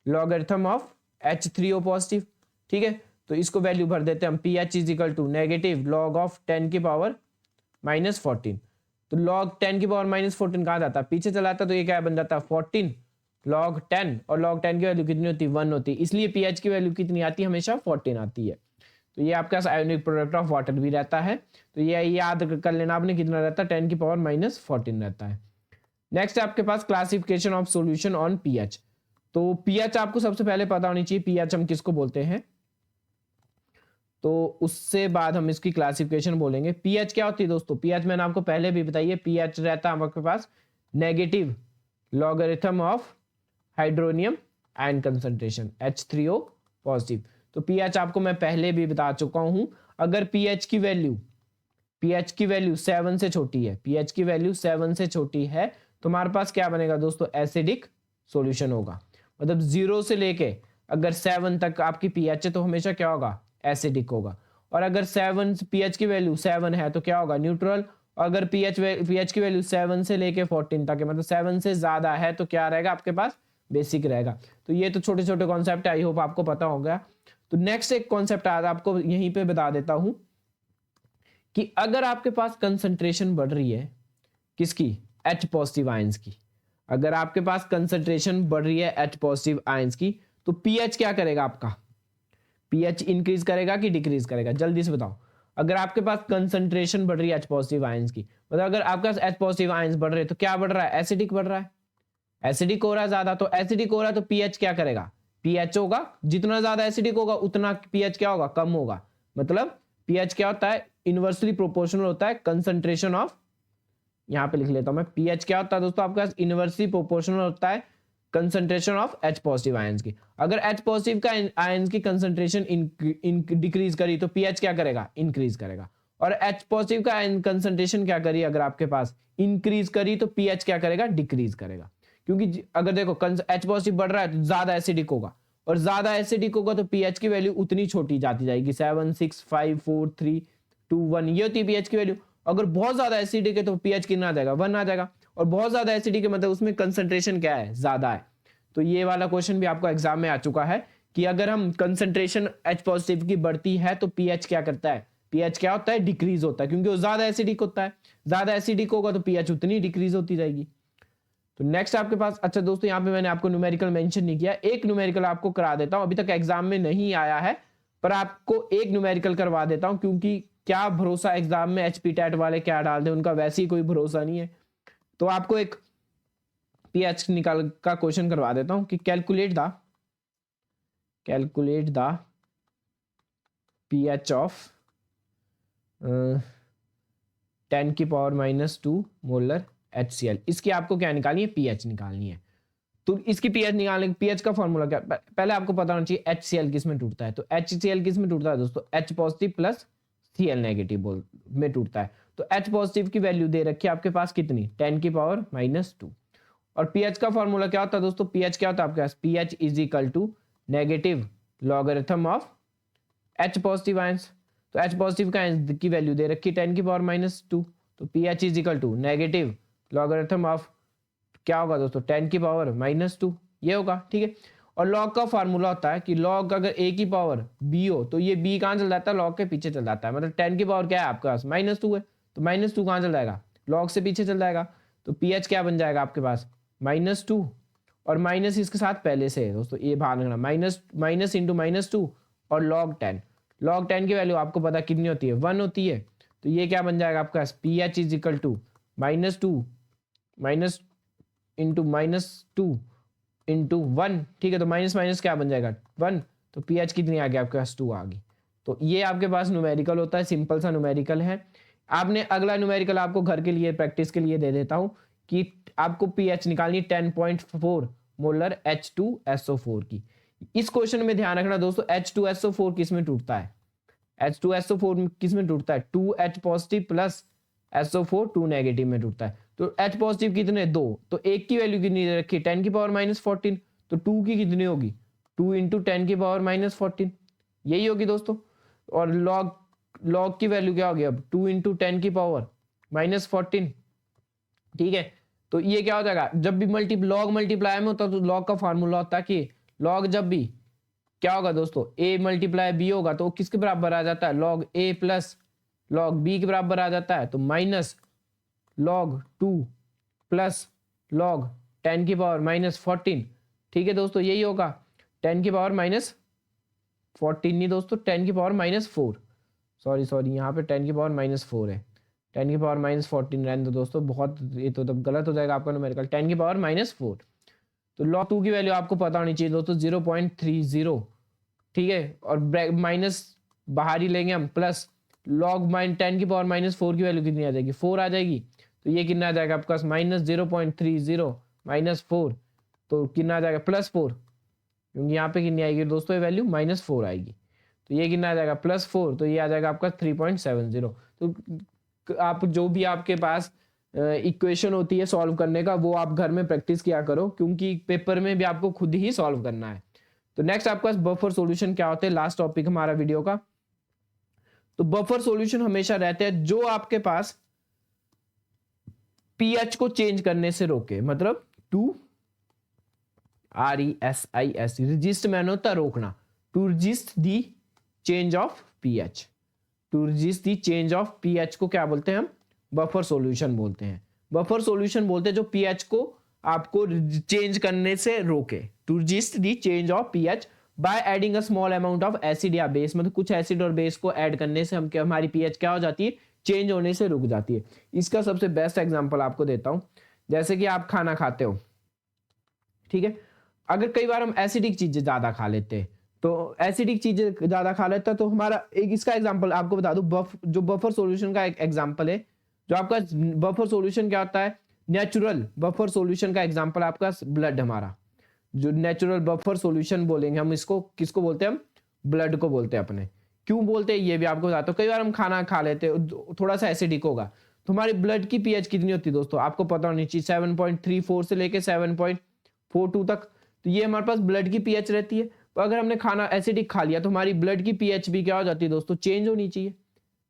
logarithm of H3O positive, ठीक है। तो इसको वैल्यू भर देते हैं हम, pH is equal to negative log of 10⁻⁻14। तो लॉग 10⁻⁻14 कहाँ जाता है, पीछे चला जाता है, तो ये क्या बन जाता है 14, log 10 और log 10 की वैल्यू कितनी होती है 1 होती है, इसलिए pH की वैल्यू कितनी आती है हमेशा 14 आती है। तो ये आपके पास आयोनिक प्रोडक्ट ऑफ वाटर भी रहता है, तो ये याद कर लेना आपने कितना रहता है 10 की पावर -14 रहता है। नेक्स्ट आपके पास classification of solution on pH. तो पीएच आपको सबसे पहले पता होनी चाहिए पीएच हम किसको बोलते हैं, तो उससे बाद हम इसकी क्लासिफिकेशन बोलेंगे। पीएच क्या होती है दोस्तों, पीएच मैंने आपको पहले भी बताई है, पीएच रहता है आपके पास negative logarithm of hydronium ion concentration H3O positive. तो पीएच आपको मैं पहले भी बता चुका हूं, अगर पीएच की वैल्यू 7 से छोटी है, पीएच की वैल्यू 7 से छोटी है तो हमारे पास क्या बनेगा दोस्तों, एसिडिक सॉल्यूशन होगा। मतलब 0 से लेके अगर 7 तक आपकी पीएच है तो हमेशा क्या होगा, एसिडिक होगा। और अगर 7 पीएच की वैल्यू 7 है तो क्या होगा, न्यूट्रल। अगर पीएच की वैल्यू 7 से लेके 14 तक है, मतलब 7 से ज्यादा है तो क्या रहेगा आपके पास, बेसिक रहेगा। तो ये तो छोटे छोटे कॉन्सेप्ट आई होप आपको पता हो गया। तो नेक्स्ट एक कॉन्सेप्ट आज आपको यहीं पे बता देता हूं कि अगर आपके पास कंसंट्रेशन बढ़ रही है किसकी, H पॉजिटिव आयंस की, अगर आपके पास कंसंट्रेशन बढ़ रही है H पॉजिटिव आयंस की, तो पीएच क्या करेगा आपका, पीएच इंक्रीज करेगा कि डिक्रीज करेगा, जल्दी से बताओ। अगर आपके पास कंसंट्रेशन बढ़ रही है H पॉजिटिव आयंस की, मतलब अगर आपके पास H पॉजिटिव आयंस बढ़ रहे हैं तो क्या बढ़ रहा है, एसिडिक बढ़ रहा है, एसिडिक हो रहा है ज्यादा, तो एसिडिक हो रहा है तो पीएच क्या करेगा, पीएच होगा, जितना ज्यादा एसिडिक होगा उतना पीएच क्या होगा, कम होगा। मतलब पीएच क्या होता है, इनवर्सली प्रोपोर्शनल होता है कंसंट्रेशन ऑफ, यहां पे लिख लेता हूं मैं, पीएच क्या होता है दोस्तों आपके पास, इनवर्सली प्रोपोर्शनल होता है concentration of H positive ions की। अगर H पॉजिटिव का आयंस की कंसंट्रेशन डिक्रीज करी तो पीएच क्या करेगा, इंक्रीज करेगा। और H पॉजिटिव का कंसंट्रेशन क्या करी, अगर आपके पास इंक्रीज करी तो पीएच क्या करेगा, डिक्रीज करेगा। क्योंकि अगर देखो H पॉजिटिव बढ़ रहा है तो ज्यादा एसिडिक होगा, और ज्यादा एसिडिक होगा तो पीएच की वैल्यू उतनी छोटी जाती जाएगी, 7 6 5 4 3 2 1, ये होती है पीएच की वैल्यू। अगर बहुत ज्यादा एसिडिक है तो पीएच कितना आ जाएगा, 1 आ जाएगा। और बहुत ज्यादा एसिडिक है मतलब उसमें कंसंट्रेशन क्या है, ज्यादा है। तो ये वाला क्वेश्चन भी आपको एग्जाम में आ चुका है कि अगर हम कंसंट्रेशन H पॉजिटिव की बढ़ती है तो पीएच क्या करता है, पीएच क्या होता है, डिक्रीज होता है, क्योंकि वो ज्यादा एसिडिक होता है, ज्यादा एसिडिक होगा तो पीएच उतनी डिक्रीज होती जाएगी। तो नेक्स्ट आपके पास, अच्छा दोस्तों यहाँ पे मैंने आपको न्यूमेरिकल मेंशन नहीं किया, एक न्यूमेरिकल आपको करा देता हूं, अभी तक एग्जाम में नहीं आया है पर आपको एक न्यूमेरिकल करवा देता हूं, क्योंकि क्या भरोसा एग्जाम में एचपी टैट वाले क्या डाल दे, उनका वैसे ही कोई भरोसा नहीं है। तो आपको एक पीएच निकाल का क्वेश्चन करवा देता हूं कि कैलकुलेट द पीएच ऑफ 10 की पावर -2 मोलर HCl। इसकी आपको क्या निकालनी है, पीएच निकालनी है। तो इसकी पीएच निकालने, पीएच का फॉर्मूला क्या, पहले आपको पता होना चाहिए HCl किस में टूटता है। तो HCl किस में टूटता है दोस्तों, H positive plus Cl negative में टूटता है। तो H पॉजिटिव की वैल्यू दे रखी है आपके पास कितनी, 10 की पावर -2। और पीएच का फॉर्मूला क्या होता है दोस्तों, पीएच क्या होता है आपके पास, pH is equal to negative logarithm of H positive ions. तो H पॉजिटिव का आयंस की वैल्यू दे रखी है 10 की पावर -2, तो pH is equal to negative logarithm of क्या होगा दोस्तों, 10 की पावर -2, ये होगा, ठीक है। और लॉग का फार्मूला होता है कि लॉग अगर a की पावर b हो तो ये b कहां चल जाता है, लॉग के पीछे चल जाता है। मतलब 10 की पावर क्या है आपके पास, -2 है, तो -2 कहां चल जाएगा, लॉग से पीछे चल जाएगा। तो pH क्या बन जाएगा आपके पास, -2, और माइनस इसके साथ पहले से है दोस्तों, ये बाहर रखना, माइनस इंटू -2 और log 10 की वैल्यू आपको पता कितनी होती है, 1 होती है। तो ये क्या बन जाएगा आपका, pH is equal to -2 minus into -2 into 1, ठीक है। तो माइनस माइनस क्या बन जाएगा, 1, तो पीएच कितनी आ गई आपके पास, 2 आ गई। तो ये आपके पास न्यूमेरिकल होता है, सिंपल सा न्यूमेरिकल है। आपने अगला न्यूमेरिकल आपको घर के लिए प्रैक्टिस के लिए दे देता हूं कि आपको पीएच निकालनी 10.4 मोलर H2SO4 की। इस क्वेश्चन में ध्यान रखना दोस्तों, H2SO4 किस में टूटता है, H2SO4 किस में टूटता है, 2H positive plus SO4 2 negative में टूटता है। तो H पॉजिटिव कितने, 2, तो एक की वैल्यू कितनी दे रखी है, 10 की पावर -14, तो 2 की कितनी होगी, 2 इंटू 10 की पावर -14, यही होगी दोस्तों। और लॉग की वैल्यू क्या होगी अब, 2 इंटू 10 की पावर -14, ठीक है। तो ये क्या हो जाएगा, जब भी लॉग मल्टीप्लाई में होता है तो लॉग का फार्मूला होता है कि लॉग जब भी क्या होगा दोस्तों, a मल्टीप्लाई b होगा तो किसके बराबर आ जाता है, log a plus log b के बराबर आ जाता है। तो माइनस log 2 प्लस log 10 की पावर -14, ठीक है दोस्तों, यही होगा 10 की पावर -14 नहीं दोस्तों, 10 की पावर -4, सॉरी यहाँ पे 10 की पावर -4 है, 10 की पावर -14 रहने दो दोस्तों, बहुत ये तो तब गलत हो जाएगा आपका न्यूमेरिकल, 10 की पावर -4। तो log 2 की वैल्यू आपको पता होनी चाहिए दोस्तों 0.30, ठीक है, और माइनस बाहर ही लेंगे हम, प्लस log 10 की पावर -4 की वैल्यू कितनी आ जाएगी, 4 आ जाएगी। तो ये कितना आ जाएगा आपका -0.30 -4, तो कितना आ जाएगा +4, क्योंकि यहाँ पे कितनी आएगी दोस्तों ये वैल्यू -4 आएगी। तो ये कितना आ जाएगा +4, तो ये आ जाएगा आपका 3.70। तो आप जो भी आपके पास इक्वेशन होती है सॉल्व करने का, वो आप घर में प्रैक्टिस किया करो, क्योंकि पेपर में भी आपको खुद ही सॉल्व करना है। तो नेक्स्ट आपके पास बफर सॉल्यूशन क्या होते हैं, लास्ट टॉपिक हमारा वीडियो का। तो बफर सॉल्यूशन हमेशा रहते हैं जो आपके पास पीएच को चेंज करने से रोके, मतलब टू RESIST, रजिस्ट मैन होता रोकना, to resist the change of pH, to resist the change of pH को क्या बोलते हैं हम, बफर सॉल्यूशन बोलते हैं। बफर सॉल्यूशन बोलते हैं जो पीएच को आपको चेंज करने से रोके, to resist the change of pH by adding a small amount of acid या बेस, मतलब कुछ एसिड और बेस को ऐड करने से हम क्या, हमारी पीएच क्या हो जाती है, चेंज होने से रुक जाती है। इसका सबसे बेस्ट एग्जांपल आपको देता हूं, जैसे कि आप खाना खाते हो, ठीक है, अगर कई बार हम एसिडिक चीजें ज्यादा खा लेते हैं, तो एसिडिक चीजें ज्यादा खा लेता है, तो हमारा एक इसका एग्जांपल आपको बता दूं, जो बफर सॉल्यूशन का एक एग्जांपल है, जो आपका बफर सॉल्यूशन क्या होता है, नेचुरल बफर सॉल्यूशन का एग्जांपल आपका ब्लड, हमारा जो नेचुरल बफर सॉल्यूशन बोलेंगे हम इसको, किसको बोलते हैं हम, ब्लड को बोलते हैं अपने। क्यों बोलते हैं ये भी आपको बताता हूं। कई बार हम खाना खा लेते हैं, थोड़ा सा एसिडिक होगा, तो हमारे ब्लड की पीएच कितनी होती है दोस्तों, आपको पता होनी चाहिए 7.34 से लेके 7.42 तक, तो ये हमारे पास ब्लड की पीएच रहती है। तो अगर हमने खाना एसिडिक खा लिया, तो हमारी ब्लड की पीएच भी क्या हो जाती है दोस्तों, चेंज होनी चाहिए,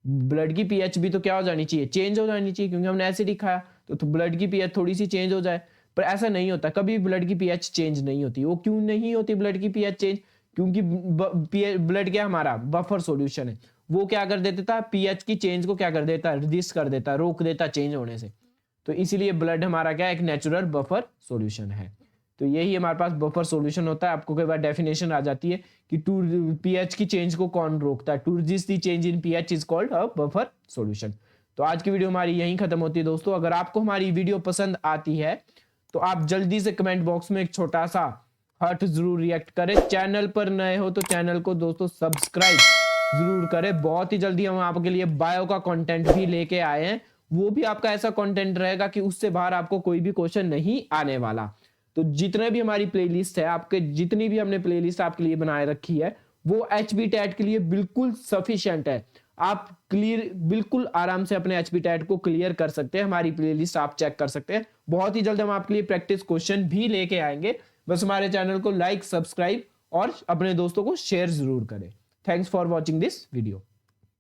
ब्लड की पीएच भी तो क्या हो जानी चाहिए, चेंज हो जानी चाहिए, क्योंकि हमने एसिडिक खाया, तो ब्लड की पीएच थोड़ी सी चेंज हो जाए। पर ऐसा नहीं होता, कभी ब्लड की पीएच चेंज नहीं होती। वो क्यों नहीं होती ब्लड की पीएच चेंज, क्योंकि ब्लड क्या हमारा बफर सॉल्यूशन है, वो क्या कर देता है, पीएच की चेंज को क्या कर देता है, रजिस्ट कर देता है, रोक देता चेंज होने से। तो इसीलिए ब्लड हमारा क्या एक नेचुरल बफर सॉल्यूशन है। तो यही हमारे पास बफर सॉल्यूशन होता है। आपको कई बार डेफिनेशन आ जाती है कि टू पीएच की चेंज को कौन रोकता है, to resist the change in pH is called a buffer solution. तो आज की वीडियो हमारी यहीं खत्म होती है दोस्तों। अगर आपको हमारी वीडियो पसंद आती है तो आप जल्दी से कमेंट बॉक्स में एक छोटा सा हार्ट जरूर रिएक्ट करें। चैनल पर नए हो तो चैनल को दोस्तों सब्सक्राइब जरूर करें। बहुत ही जल्दी हम आपके लिए बायो का कंटेंट भी लेके आए हैं, वो भी आपका ऐसा कंटेंट रहेगा कि उससे बाहर आपको कोई भी क्वेश्चन नहीं आने वाला। तो जितने भी हमारी प्लेलिस्ट है, आपके जितनी भी हमने प्लेलिस्ट आपके लिए बनाए रखी है, वो एचबी टैट के लिए बिल्कुल सफिशिएंट है। आप क्लियर बिल्कुल आराम से अपने एचबी टैट को क्लियर कर सकते हैं। हमारी प्लेलिस्ट आप चेक कर सकते हैं। बहुत ही जल्द हम आपके लिए प्रैक्टिस क्वेश्चन भी लेके आएंगे। बस हमारे चैनल को लाइक, सब्सक्राइब और अपने दोस्तों को शेयर जरूर करें। Thanks for watching this video.